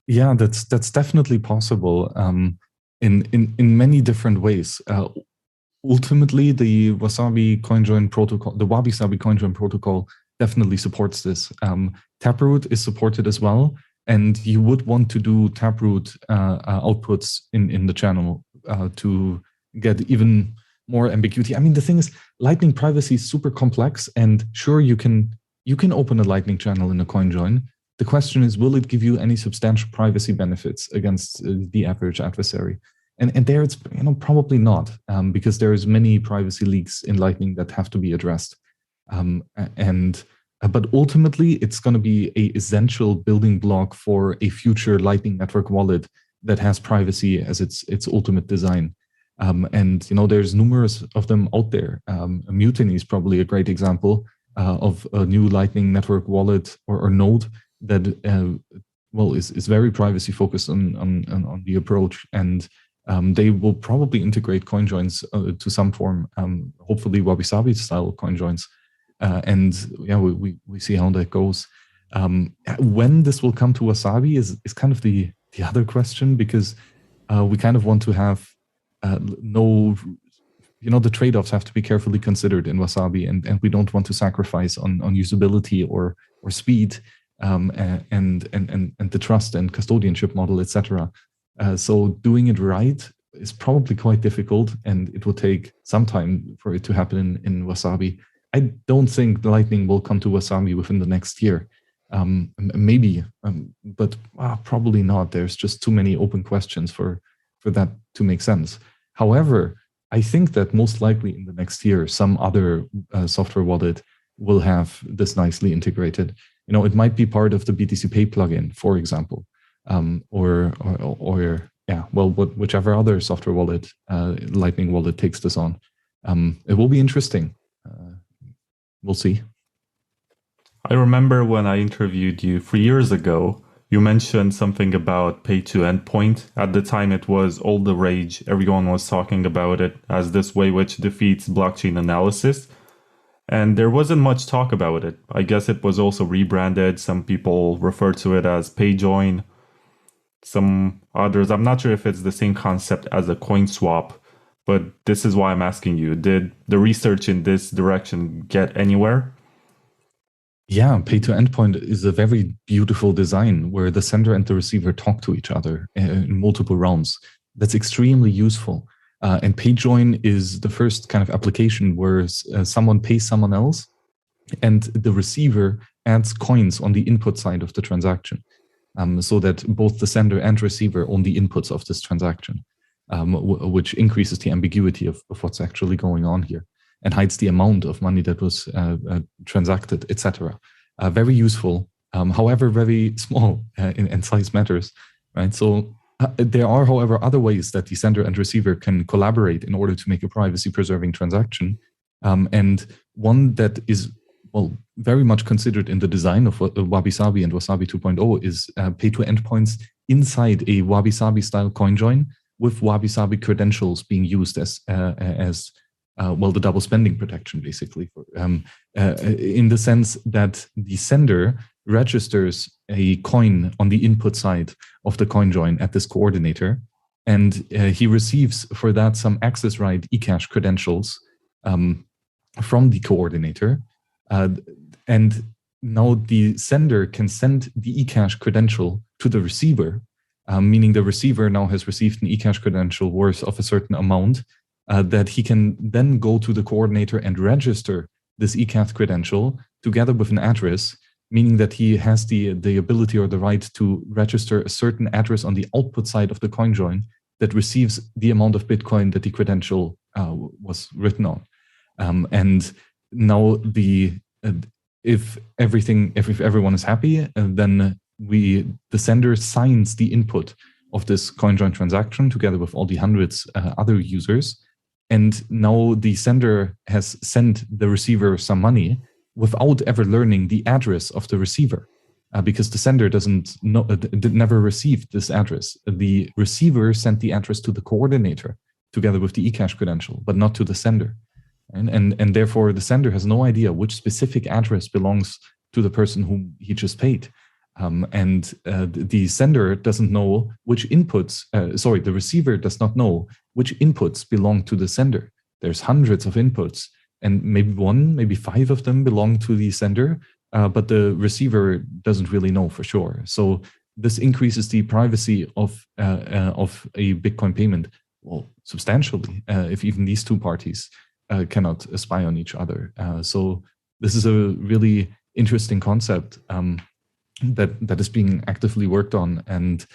Yeah, that's definitely possible in many different ways. Ultimately, the Wasabi CoinJoin protocol, the Wabi-Sabi CoinJoin protocol, definitely supports this. Taproot is supported as well, and you would want to do Taproot outputs in the channel to get even more ambiguity. I mean, the thing is, Lightning privacy is super complex, and sure, you can open a Lightning channel in a CoinJoin. The question is, will it give you any substantial privacy benefits against the average adversary? And there it's probably not, because there's many privacy leaks in Lightning that have to be addressed. But ultimately, it's going to be an essential building block for a future Lightning Network wallet that has privacy as its ultimate design. And there's numerous of them out there. Mutiny is probably a great example of a new Lightning Network wallet or node that is very privacy focused on the approach, and they will probably integrate coin joins to some form, hopefully Wabi-Sabi style coin joins. And yeah, we see how that goes. When this will come to Wasabi is kind of the other question, because we kind of want to have the trade-offs have to be carefully considered in Wasabi, and we don't want to sacrifice on usability or speed, and the trust and custodianship model, etc. So doing it right is probably quite difficult, and it will take some time for it to happen in Wasabi. I don't think Lightning will come to Wasabi within the next year. Maybe, but probably not. There's just too many open questions for that to make sense. However, I think that most likely in the next year, some other software wallet will have this nicely integrated. It might be part of the BTC Pay plugin, for example, whichever other software wallet, Lightning wallet takes this on. It will be interesting. We'll see. I remember when I interviewed you 3 years ago, you mentioned something about pay to endpoint. At the time, it was all the rage. Everyone was talking about it as this way which defeats blockchain analysis. And there wasn't much talk about it. I guess it was also rebranded. Some people refer to it as PayJoin. Some others, I'm not sure if it's the same concept as a coin swap, but this is why I'm asking you. Did the research in this direction get anywhere? Yeah, pay to endpoint is a very beautiful design where the sender and the receiver talk to each other in multiple realms. That's extremely useful. And PayJoin is the first kind of application where someone pays someone else and the receiver adds coins on the input side of the transaction, so that both the sender and receiver own the inputs of this transaction, which increases the ambiguity of what's actually going on here and hides the amount of money that was transacted, etc. Very useful, however, very small in size matters, right? So there are, however, other ways that the sender and receiver can collaborate in order to make a privacy-preserving transaction. And one that is, very much considered in the design of Wabi-Sabi and Wasabi 2.0 is pay-to-endpoints inside a Wabi-Sabi-style CoinJoin with Wabi-Sabi credentials being used as the double spending protection, basically, in the sense that the sender registers a coin on the input side of the CoinJoin at this coordinator, and he receives for that some access right eCash credentials from the coordinator. And now the sender can send the eCash credential to the receiver, meaning the receiver now has received an eCash credential worth of a certain amount, that he can then go to the coordinator and register this eCash credential together with an address, meaning that he has the ability or the right to register a certain address on the output side of the CoinJoin that receives the amount of Bitcoin that the credential was written on. And now if everyone is happy, then the sender signs the input of this CoinJoin transaction together with all the hundreds other users. And now the sender has sent the receiver some money without ever learning the address of the receiver, because the sender never received this address. The receiver sent the address to the coordinator together with the eCash credential, but not to the sender. And therefore, the sender has no idea which specific address belongs to the person whom he just paid. The sender doesn't know which inputs, the receiver does not know which inputs belong to the sender. There's hundreds of inputs, and maybe 5 of them belong to the sender, but the receiver doesn't really know for sure. So this increases the privacy of a Bitcoin payment, substantially, if even these two parties cannot spy on each other. So this is a really interesting concept that is being actively worked on, and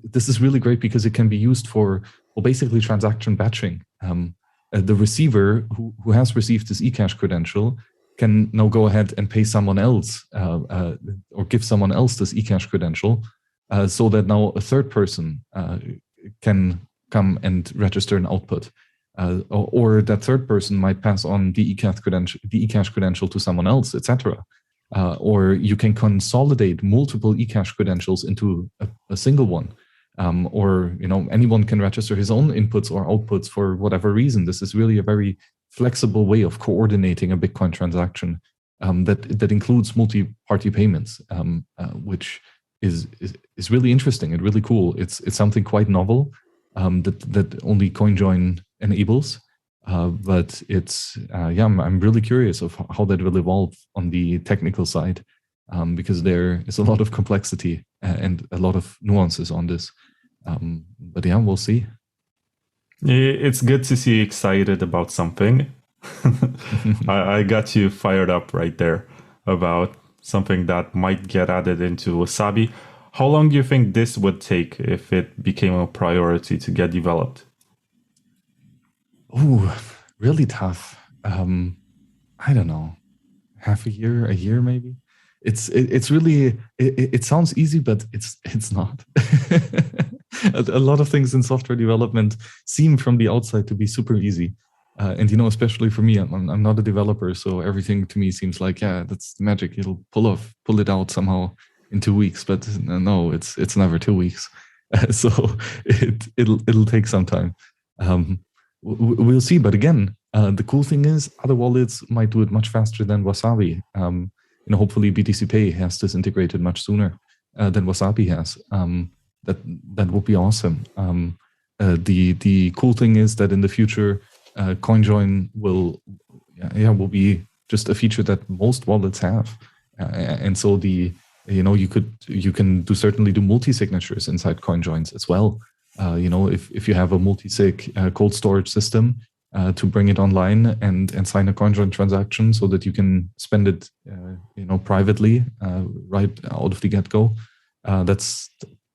this is really great because it can be used for basically transaction batching. The receiver who has received this eCash credential can now go ahead and pay someone else or give someone else this eCash credential, so that now a third person can come and register an output. Or that third person might pass on the eCash credential to someone else, etc. Or you can consolidate multiple eCash credentials into a single one. Or anyone can register his own inputs or outputs for whatever reason. This is really a very flexible way of coordinating a Bitcoin transaction that includes multi-party payments, which is really interesting and really cool. It's something quite novel that only CoinJoin enables, but it's I'm really curious of how that will evolve on the technical side, because there is a lot of complexity and a lot of nuances on this. But we'll see. It's good to see you excited about something. I got you fired up right there about something that might get added into Wasabi. How long do you think this would take if it became a priority to get developed? Oh, really tough. I don't know, half a year maybe. It's really it sounds easy, but it's not. A lot of things in software development seem from the outside to be super easy, and especially for me, I'm not a developer, so everything to me seems like, yeah, that's magic. It'll pull it out somehow in 2 weeks, but no, it's never 2 weeks. So it'll take some time. We'll see, but again, the cool thing is other wallets might do it much faster than Wasabi. Hopefully BTC Pay has this integrated much sooner than Wasabi has. That would be awesome. The cool thing is that in the future, CoinJoin will be just a feature that most wallets have, and so you can certainly do multi-signatures inside CoinJoins as well. If you have a multi-sig cold storage system to bring it online and sign a CoinJoin transaction so that you can spend it, privately right out of the get-go, that's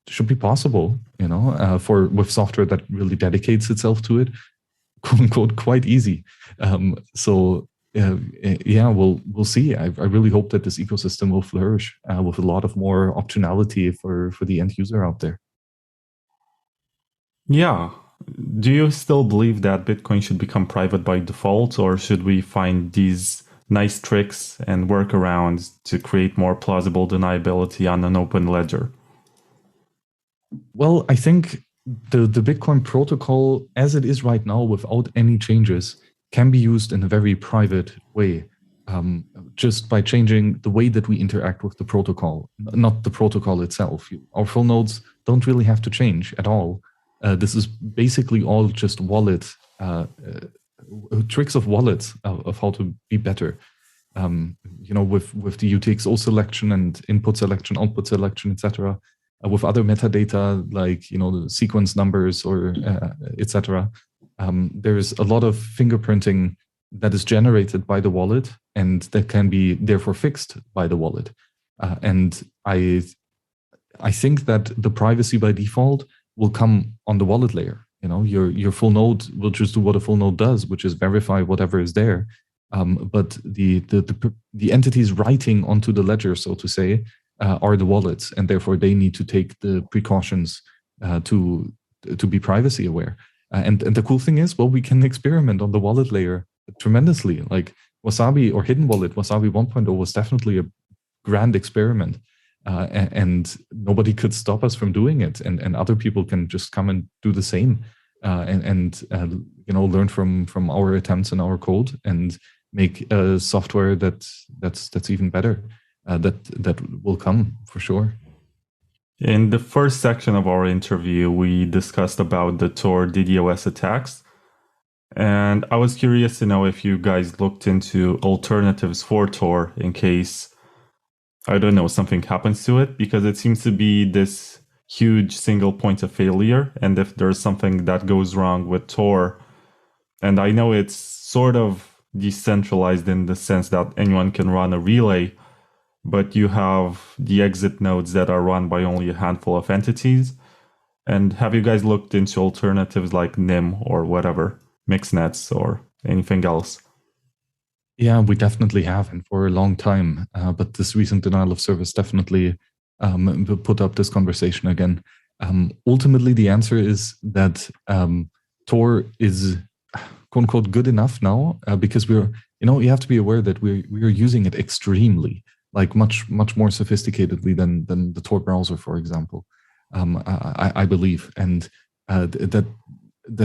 should be possible, with software that really dedicates itself to it, quote unquote, quite easy. We'll see. I really hope that this ecosystem will flourish with a lot of more optionality for the end user out there. Yeah. Do you still believe that Bitcoin should become private by default, or should we find these nice tricks and workarounds to create more plausible deniability on an open ledger? Well, I think the Bitcoin protocol, as it is right now, without any changes, can be used in a very private way, just by changing the way that we interact with the protocol, not the protocol itself. Our full nodes don't really have to change at all. This is basically all just wallet tricks of wallets of how to be better. With the UTXO selection and input selection, output selection, etc. With other metadata like the sequence numbers or etc. There's a lot of fingerprinting that is generated by the wallet and that can be therefore fixed by the wallet. And I think that the privacy by default will come on the wallet layer. Your full node will just do what a full node does, which is verify whatever is there. But the entities writing onto the ledger, so to say, are the wallets, and therefore they need to take the precautions to be privacy aware. And the cool thing is, we can experiment on the wallet layer tremendously. Like Wasabi or Hidden Wallet, Wasabi 1.0 was definitely a grand experiment. And nobody could stop us from doing it, and other people can just come and do the same, and learn from our attempts and our code and make a software that's even better. That will come for sure. In the first section of our interview, we discussed about the Tor DDoS attacks, and I was curious to know if you guys looked into alternatives for Tor in case, I don't know, something happens to it, because it seems to be this huge single point of failure. And if there's something that goes wrong with Tor, and I know it's sort of decentralized in the sense that anyone can run a relay, but you have the exit nodes that are run by only a handful of entities. And have you guys looked into alternatives like NIM or whatever, mixnets or anything else? Yeah, we definitely have, and for a long time. But this recent denial of service definitely put up this conversation again. Ultimately, the answer is that Tor is "quote unquote" good enough now because you have to be aware that we're using it extremely, like much more sophisticatedly than the Tor browser, for example. I believe, and that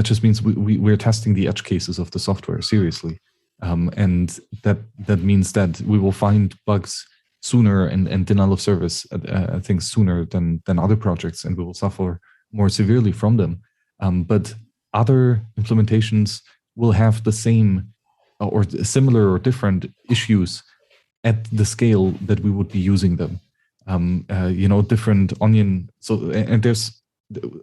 just means we're testing the edge cases of the software seriously. And that means that we will find bugs sooner and denial of service things sooner than other projects, and we will suffer more severely from them. But other implementations will have the same or similar or different issues at the scale that we would be using them. Different onion. So and there's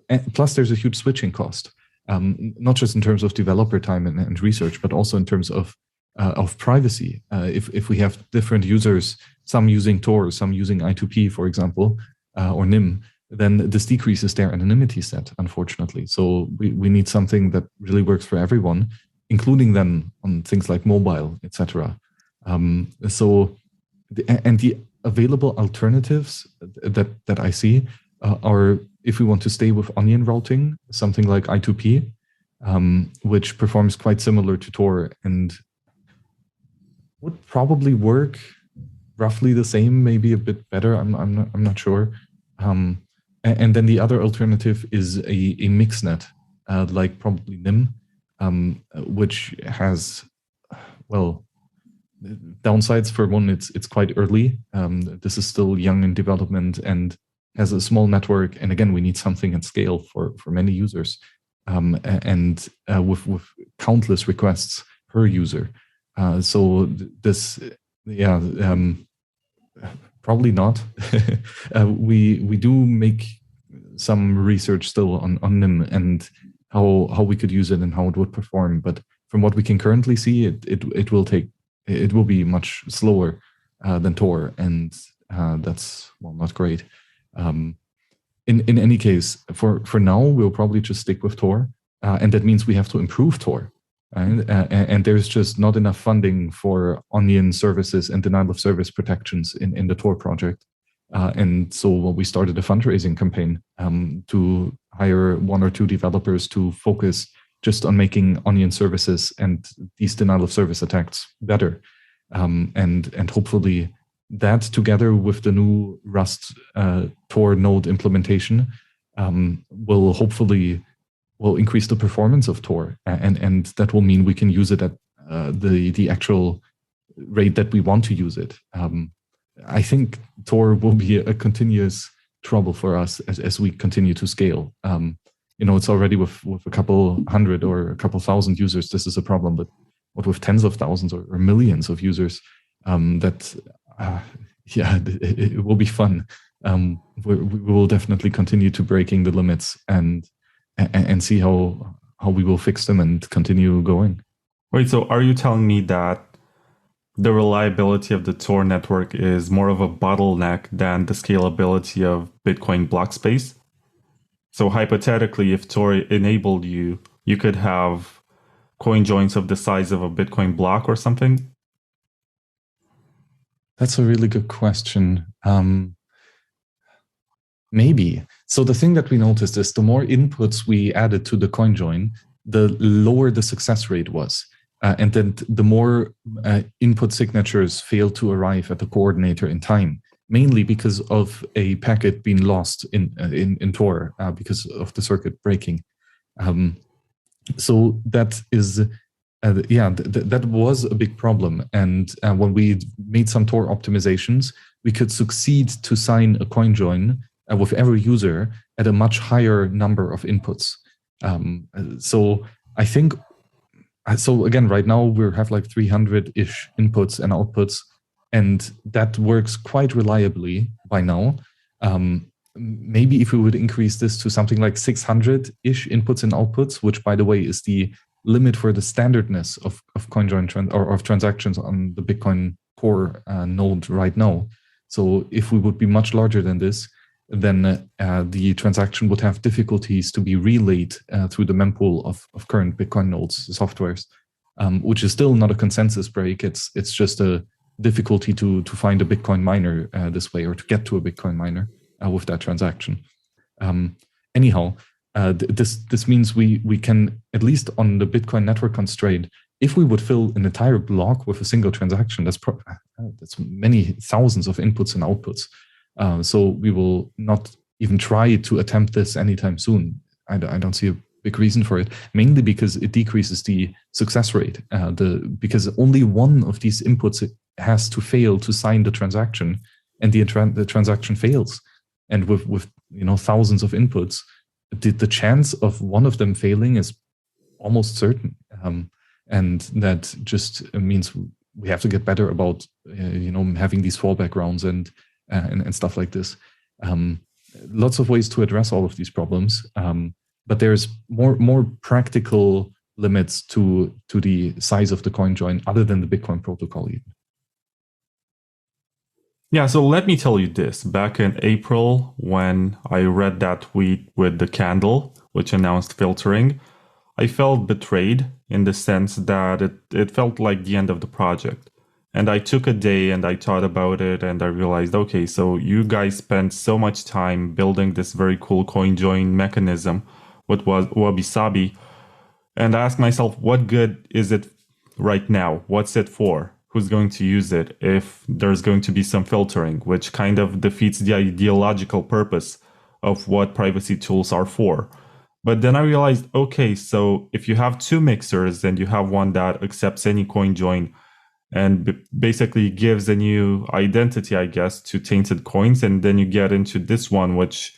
a huge switching cost, not just in terms of developer time and research, but also in terms of of privacy. If we have different users, some using Tor, some using I2P, for example, or NIM, then this decreases their anonymity set, unfortunately. So we need something that really works for everyone, including then on things like mobile, etc. The available alternatives that I see are, if we want to stay with onion routing, something like I2P, which performs quite similar to Tor and would probably work roughly the same, maybe a bit better. I'm not sure. And then the other alternative is a mixnet, like probably NIM, which has, well, downsides. For one, it's quite early. This is still young in development and has a small network. And again, we need something at scale for many users, and with countless requests per user. So this, probably not. We do make some research still on NIM and how we could use it and how it would perform. But from what we can currently see, it will be much slower than Tor, and that's, well, not great. In any case, for now, we'll probably just stick with Tor, and that means we have to improve Tor. Right? And there's just not enough funding for onion services and denial of service protections in the Tor project. And so we started a fundraising campaign to hire 1 or 2 developers to focus just on making onion services and these denial of service attacks better. And hopefully that, together with the new Rust Tor node implementation, will increase the performance of Tor, and that will mean we can use it at the actual rate that we want to use it. I think Tor will be a continuous trouble for us as we continue to scale. It's already with a couple hundred or a couple thousand users, this is a problem, but what with tens of thousands or millions of users, it will be fun. We will definitely continue to breaking the limits and see how we will fix them and continue going. Wait, so are you telling me that the reliability of the Tor network is more of a bottleneck than the scalability of Bitcoin block space? So hypothetically, if Tor enabled you could have coin joins of the size of a Bitcoin block or something? That's a really good question. Maybe. So the thing that we noticed is the more inputs we added to the coin join, the lower the success rate was. And then the more input signatures failed to arrive at the coordinator in time, mainly because of a packet being lost in Tor because of the circuit breaking. So that is, that was a big problem. And when we made some Tor optimizations, we could succeed to sign a coin join with every user at a much higher number of inputs. So I think, so again, right now we have like 300-ish inputs and outputs, and that works quite reliably by now. Maybe if we would increase this to something like 600-ish inputs and outputs, which, by the way, is the limit for the standardness of coin join or of transactions on the Bitcoin Core node right now. So if we would be much larger than this, then the transaction would have difficulties to be relayed through the mempool of current Bitcoin nodes softwares, which is still not a consensus break. It's just a difficulty to find a Bitcoin miner this way, or to get to a Bitcoin miner with that transaction. Anyhow, this means we can, at least on the Bitcoin network constraint, if we would fill an entire block with a single transaction, that's many thousands of inputs and outputs. So we will not even try to attempt this anytime soon. I don't see a big reason for it, mainly because it decreases the success rate. Because only one of these inputs has to fail to sign the transaction, and the transaction fails. And with thousands of inputs, the chance of one of them failing is almost certain. And that just means we have to get better about having these fallback rounds and stuff like this. Lots of ways to address all of these problems, but there's more practical limits to the size of the coin join other than the Bitcoin protocol even. Yeah, so let me tell you this. Back in April, when I read that tweet with the candle, which announced filtering, I felt betrayed in the sense that it felt like the end of the project. And I took a day and I thought about it and I realized, okay, so you guys spent so much time building this very cool coin join mechanism, what was Wasabi. And I asked myself, what good is it right now? What's it for? Who's going to use it if there's going to be some filtering, which kind of defeats the ideological purpose of what privacy tools are for. But then I realized, okay, so if you have two mixers and you have one that accepts any coin join and basically gives a new identity, I guess, to tainted coins, and then you get into this one, which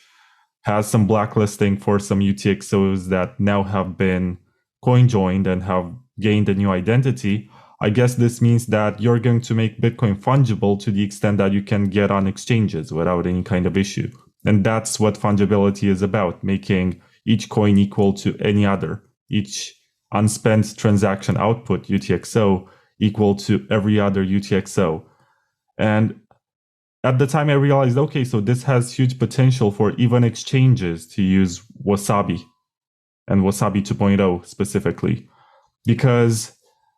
has some blacklisting for some UTXOs that now have been coin joined and have gained a new identity. I guess this means that you're going to make Bitcoin fungible to the extent that you can get on exchanges without any kind of issue. And that's what fungibility is about, making each coin equal to any other, each unspent transaction output UTXO equal to every other UTXO. And at the time I realized, okay, so this has huge potential for even exchanges to use Wasabi and Wasabi 2.0 specifically, because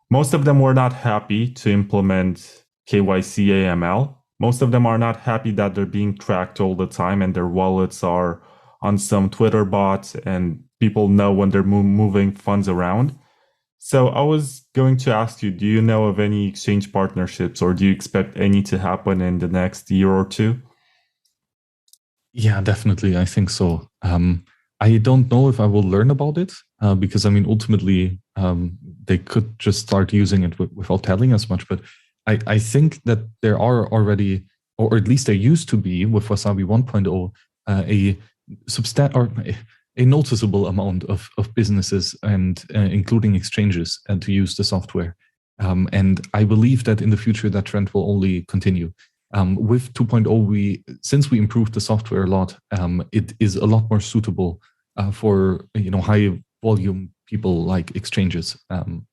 most of them were not happy to implement KYC AML. Most of them are not happy that they're being tracked all the time and their wallets are on some Twitter bot and people know when they're moving funds around. So I was going to ask you, do you know of any exchange partnerships or do you expect any to happen in the next year or two? Yeah, definitely. I think so. I don't know if I will learn about it because, I mean, ultimately, they could just start using it without telling us much. But I think that there are already, or at least there used to be with Wasabi 1.0, a noticeable amount of businesses and including exchanges and to use the software. And I believe that in the future, that trend will only continue. With 2.0, since we improved the software a lot, it is a lot more suitable for high volume people like exchanges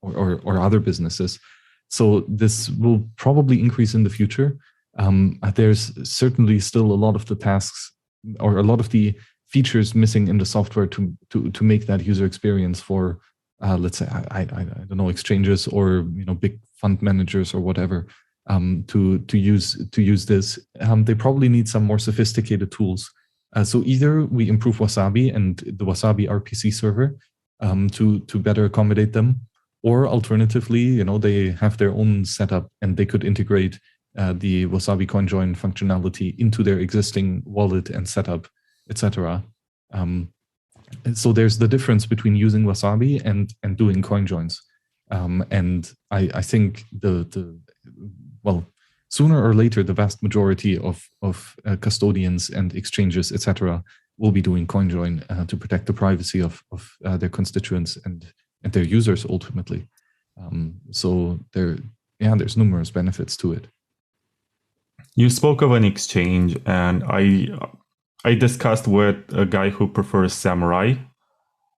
or other businesses. So this will probably increase in the future. There's certainly still a lot of the tasks or a lot of the features missing in the software to make that user experience for let's say I don't know, exchanges or big fund managers or whatever. To use this, they probably need some more sophisticated tools. So either we improve Wasabi and the Wasabi RPC server to better accommodate them, or alternatively, they have their own setup and they could integrate the Wasabi CoinJoin functionality into their existing wallet and setup, etc. So there's the difference between using Wasabi and doing CoinJoins. And I think well, sooner or later, the vast majority of custodians and exchanges, etc., will be doing CoinJoin to protect the privacy of their constituents and their users ultimately. So there's numerous benefits to it. You spoke of an exchange, and I discussed with a guy who prefers Samurai,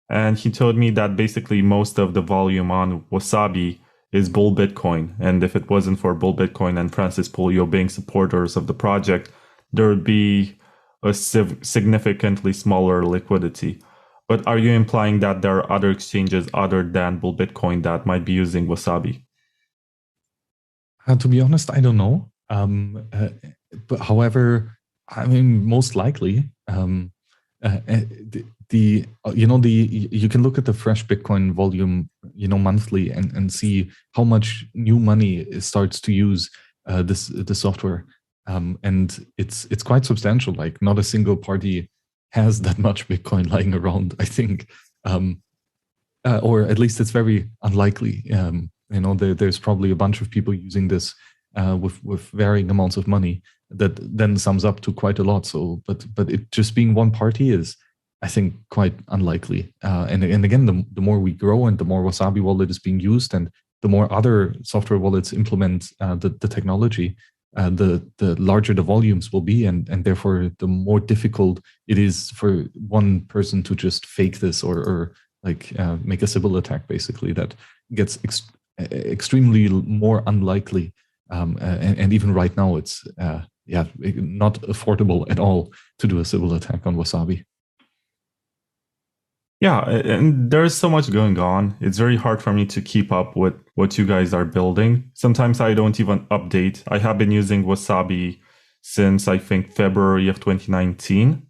and he told me that basically most of the volume on Wasabi is Bull Bitcoin. And if it wasn't for Bull Bitcoin and Francis Polio being supporters of the project, there would be a significantly smaller liquidity. But are you implying that there are other exchanges other than Bull Bitcoin that might be using Wasabi? To be honest, I don't know. But however, I mean, most likely, you can look at the fresh Bitcoin volume, monthly and see how much new money starts to use the software, and it's quite substantial. Like, not a single party has that much Bitcoin lying around, I think, or at least it's very unlikely. There's probably a bunch of people using this with varying amounts of money that then sums up to quite a lot. So, but it just being one party is, I think, quite unlikely. And again, the more we grow and the more Wasabi wallet is being used and the more other software wallets implement the technology, the larger the volumes will be, and therefore the more difficult it is for one person to just fake this or make a Sybil attack basically that gets extremely more unlikely. And even right now, it's not affordable at all to do a Sybil attack on Wasabi. Yeah, and there's so much going on. It's very hard for me to keep up with what you guys are building. Sometimes I don't even update. I have been using Wasabi since I think February of 2019.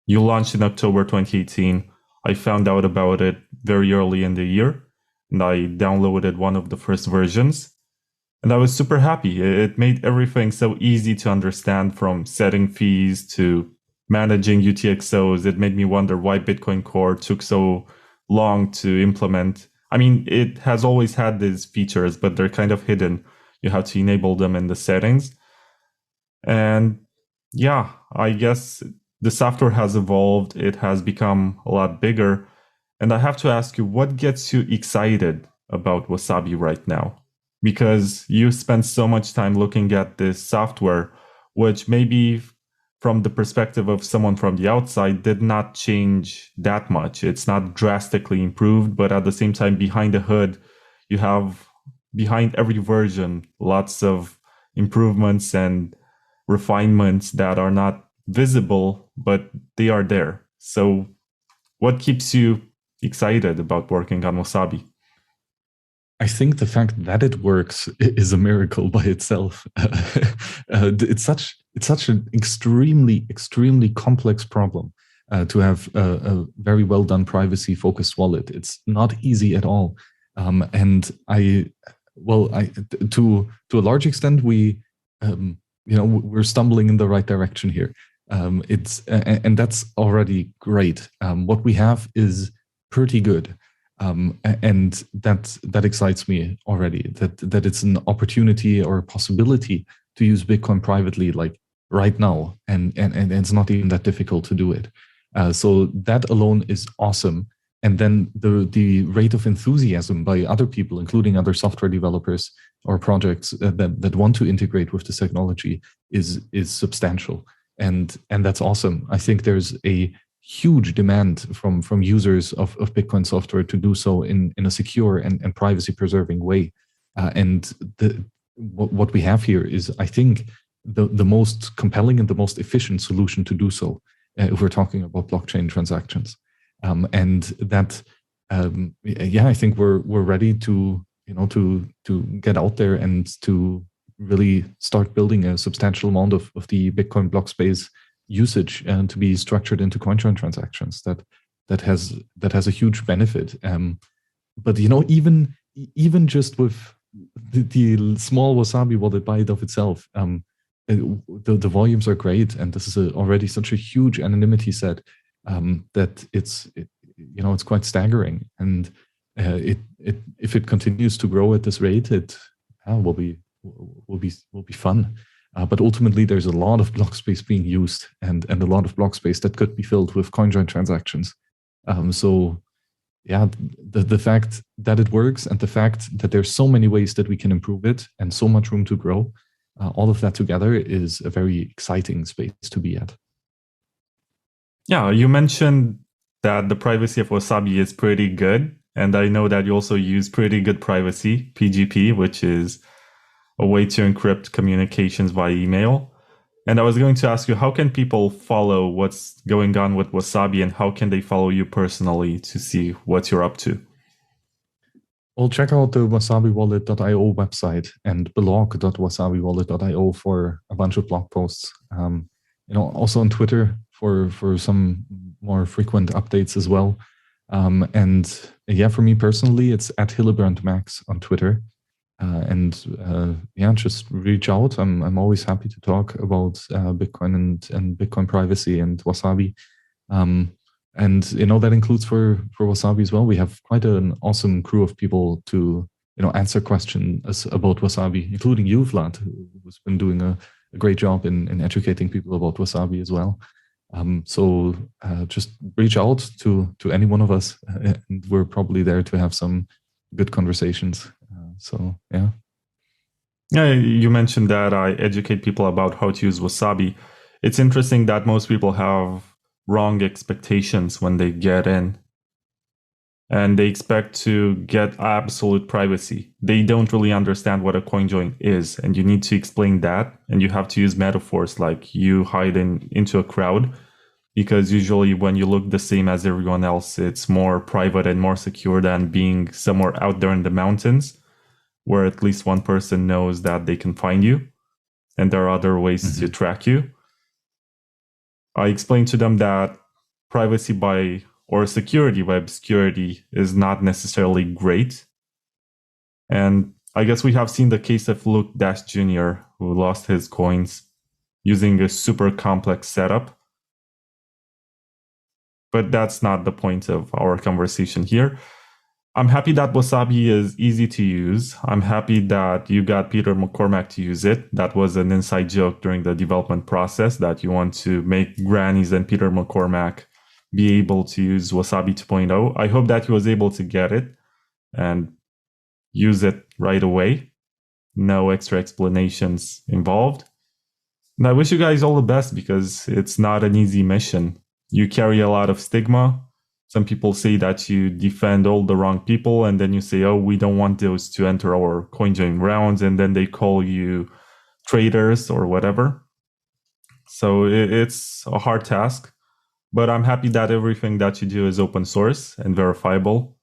You launched in October 2018. I found out about it very early in the year, and I downloaded one of the first versions. And I was super happy. It made everything so easy to understand, from setting fees to managing UTXOs. It made me wonder why Bitcoin Core took so long to implement. I mean, it has always had these features, but they're kind of hidden. You have to enable them in the settings. And yeah, I guess the software has evolved. It has become a lot bigger. And I have to ask you, what gets you excited about Wasabi right now? Because you spend so much time looking at this software, which maybe from the perspective of someone from the outside did not change that much. It's not drastically improved, but at the same time, behind the hood, you have behind every version lots of improvements and refinements that are not visible, but they are there. So what keeps you excited about working on Wasabi? I think the fact that it works is a miracle by itself. It's such an extremely complex problem to have a very well done privacy focused wallet. It's not easy at all, and to a large extent we're stumbling in the right direction here. And that's already great. What we have is pretty good. And that excites me already, that it's an opportunity or a possibility to use Bitcoin privately, like right now, and it's not even that difficult to do it. So that alone is awesome. And then the rate of enthusiasm by other people, including other software developers or projects that want to integrate with this technology, is substantial, and that's awesome. I think there's a huge demand from users of Bitcoin software to do so in a secure and privacy preserving way. And what we have here is, I think, the most compelling and the most efficient solution to do so if we're talking about blockchain transactions. And that, I think we're ready to get out there and to really start building a substantial amount of the Bitcoin block space usage and to be structured into CoinJoin transactions. That has a huge benefit. But even just with the small Wasabi wallet by it of itself, the volumes are great, and this is already such a huge anonymity set that it's quite staggering. And if it continues to grow at this rate, it will be fun. But ultimately, there's a lot of block space being used, and a lot of block space that could be filled with CoinJoin transactions. The fact that it works, and the fact that there's so many ways that we can improve it, and so much room to grow, all of that together is a very exciting space to be at. Yeah, you mentioned that the privacy of Wasabi is pretty good, and I know that you also use pretty good privacy, PGP, which is a way to encrypt communications via email. And I was going to ask you, how can people follow what's going on with Wasabi, and how can they follow you personally to see what you're up to? Well, check out the wasabiwallet.io website and blog.wasabiwallet.io for a bunch of blog posts. Also on Twitter for some more frequent updates as well. For me personally, it's at @HillebrandMax on Twitter. Just reach out. I'm always happy to talk about Bitcoin and Bitcoin privacy and Wasabi. That includes for Wasabi as well. We have quite an awesome crew of people to answer questions about Wasabi, including you, Vlad, who's been doing a great job in educating people about Wasabi as well. Just reach out to any one of us, and we're probably there to have some good conversations. Yeah, you mentioned that I educate people about how to use Wasabi. It's interesting that most people have wrong expectations when they get in. and they expect to get absolute privacy. They don't really understand what a coin join is, and you need to explain that, and you have to use metaphors like you hide into a crowd, because usually when you look the same as everyone else, it's more private and more secure than being somewhere out there in the mountains, where at least one person knows that they can find you, and there are other ways to track you. I explained to them that privacy or security by obscurity is not necessarily great. And I guess we have seen the case of Luke Dash Jr., who lost his coins using a super complex setup. But that's not the point of our conversation here. I'm happy that Wasabi is easy to use. I'm happy that you got Peter McCormack to use it. That was an inside joke during the development process, that you want to make grannies and Peter McCormack be able to use Wasabi 2.0. I hope that he was able to get it and use it right away. No extra explanations involved. And I wish you guys all the best, because it's not an easy mission. You carry a lot of stigma. Some people say that you defend all the wrong people, and then you say, oh, we don't want those to enter our CoinJoin rounds, and then they call you traitors or whatever. So it's a hard task, but I'm happy that everything that you do is open source and verifiable.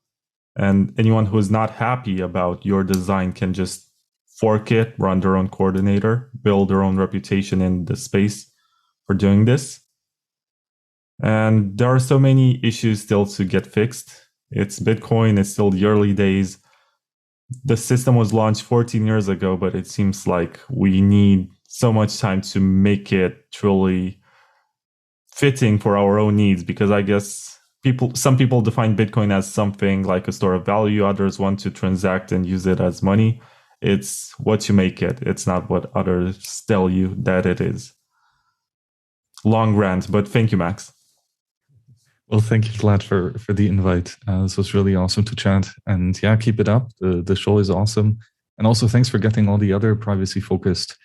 And anyone who is not happy about your design can just fork it, run their own coordinator, build their own reputation in the space for doing this. And there are so many issues still to get fixed. It's Bitcoin, it's still the early days. The system was launched 14 years ago, but it seems like we need so much time to make it truly fitting for our own needs, because I guess some people define Bitcoin as something like a store of value. Others want to transact and use it as money. It's what you make it. It's not what others tell you that it is. Long rant, but thank you, Max. Well, thank you, Vlad, for the invite. This was really awesome to chat. And yeah, keep it up. The show is awesome. And also thanks for getting all the other privacy-focused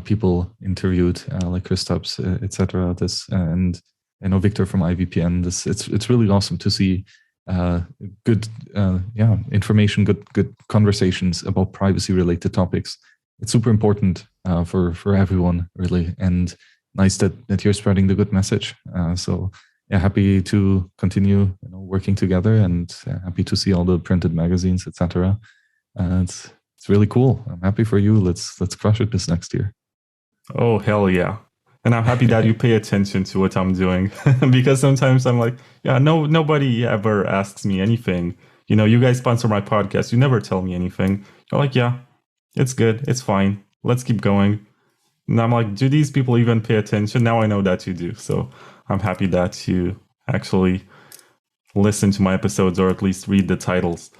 people interviewed, like Kristaps, etc. And I know Victor from IVPN. It's really awesome to see good information, good conversations about privacy-related topics. It's super important for everyone, really. And nice that you're spreading the good message. So yeah, happy to continue working together, and happy to see all the printed magazines, etc. It's really cool. I'm happy for you. Let's crush it this next year. Oh, hell yeah. And I'm happy that you pay attention to what I'm doing, because sometimes I'm like, yeah, nobody ever asks me anything. You guys sponsor my podcast. You never tell me anything. You're like, yeah, it's good. It's fine. Let's keep going. And I'm like, do these people even pay attention? Now I know that you do. So I'm happy that you actually listen to my episodes, or at least read the titles.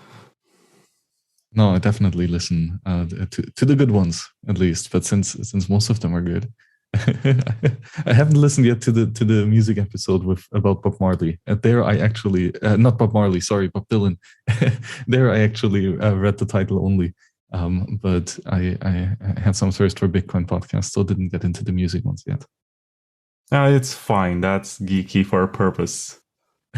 No, I definitely listen to the good ones, at least. But since most of them are good, I haven't listened yet to the music episode about Bob Marley. There, I actually not Bob Marley, sorry, Bob Dylan. There, I actually read the title only. But I had some thirst for Bitcoin podcasts, so didn't get into the music ones yet. It's fine. That's geeky for a purpose.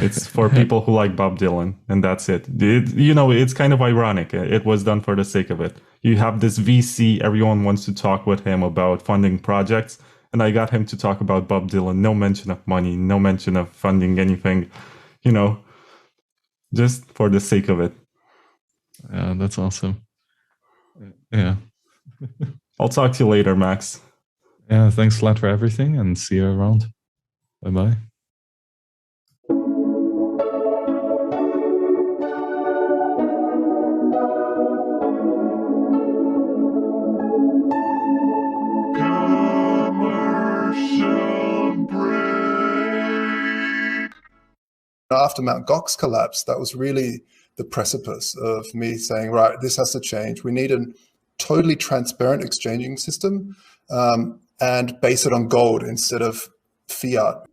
It's for people who like Bob Dylan, and that's it. It's kind of ironic. It was done for the sake of it. You have this VC, everyone wants to talk with him about funding projects, and I got him to talk about Bob Dylan. No mention of money, no mention of funding anything, just for the sake of it. That's awesome. Yeah. I'll talk to you later, Max. Yeah, thanks a lot for everything, and see you around. Bye-bye. After Mt. Gox collapse, that was really the precipice of me saying, right, this has to change. We need a totally transparent exchanging system, and base it on gold instead of fiat.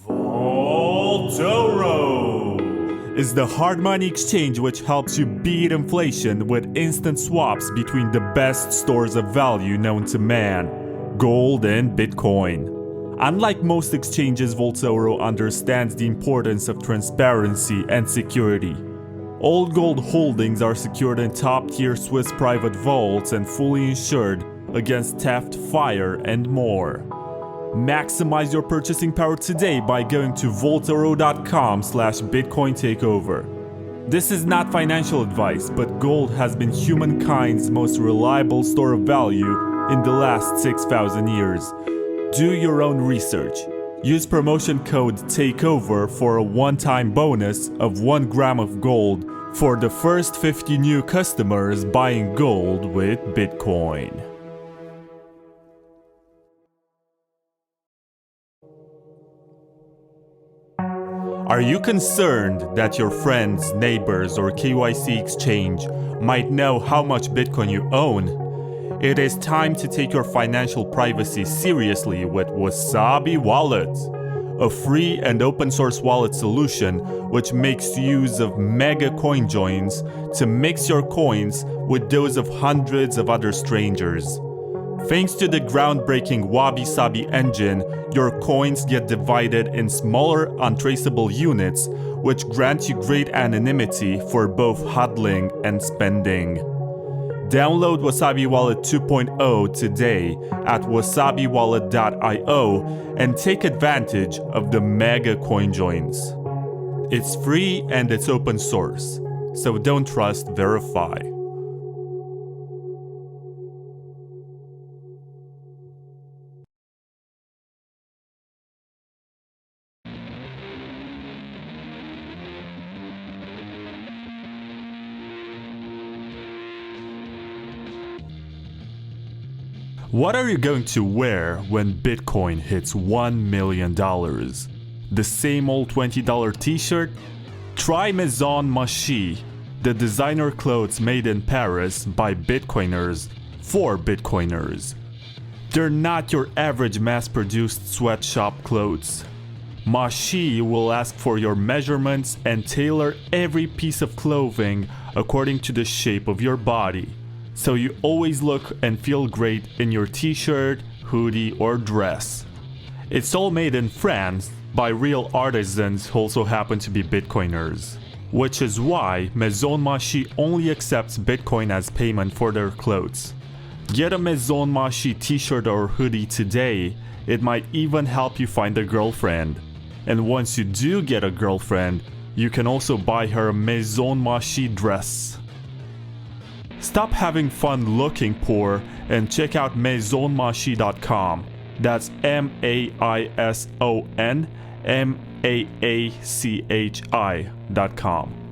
Vaultoro is the hard money exchange which helps you beat inflation with instant swaps between the best stores of value known to man, gold and Bitcoin. Unlike most exchanges, Vaultoro understands the importance of transparency and security. All gold holdings are secured in top-tier Swiss private vaults and fully insured against theft, fire, and more. Maximize your purchasing power today by going to vaultoro.com/Bitcoin takeover. This is not financial advice, but gold has been humankind's most reliable store of value in the last 6,000 years. Do your own research. Use promotion code TAKEOVER for a one-time bonus of 1 gram of gold for the first 50 new customers buying gold with Bitcoin. Are you concerned that your friends, neighbors, or KYC exchange might know how much Bitcoin you own? It is time to take your financial privacy seriously with Wasabi Wallet, a free and open source wallet solution which makes use of mega coin joins to mix your coins with those of hundreds of other strangers. Thanks to the groundbreaking Wasabi engine, your coins get divided in smaller, untraceable units, which grant you great anonymity for both hodling and spending. Download Wasabi Wallet 2.0 today at wasabiwallet.io and take advantage of the mega coin joins. It's free and it's open source, so don't trust, verify. What are you going to wear when Bitcoin hits $1 million? The same old $20 t-shirt? Try Maison Machi, the designer clothes made in Paris by Bitcoiners for Bitcoiners. They're not your average mass-produced sweatshop clothes. Machi will ask for your measurements and tailor every piece of clothing according to the shape of your body, so you always look and feel great in your t-shirt, hoodie, or dress. It's all made in France by real artisans who also happen to be Bitcoiners, which is why Maison Machi only accepts Bitcoin as payment for their clothes. Get a Maison Machi t-shirt or hoodie today. It might even help you find a girlfriend. And once you do get a girlfriend, you can also buy her a Maison Machi dress. Stop having fun looking poor and check out maisonmachi.com. That's MAISON MAACHI.com.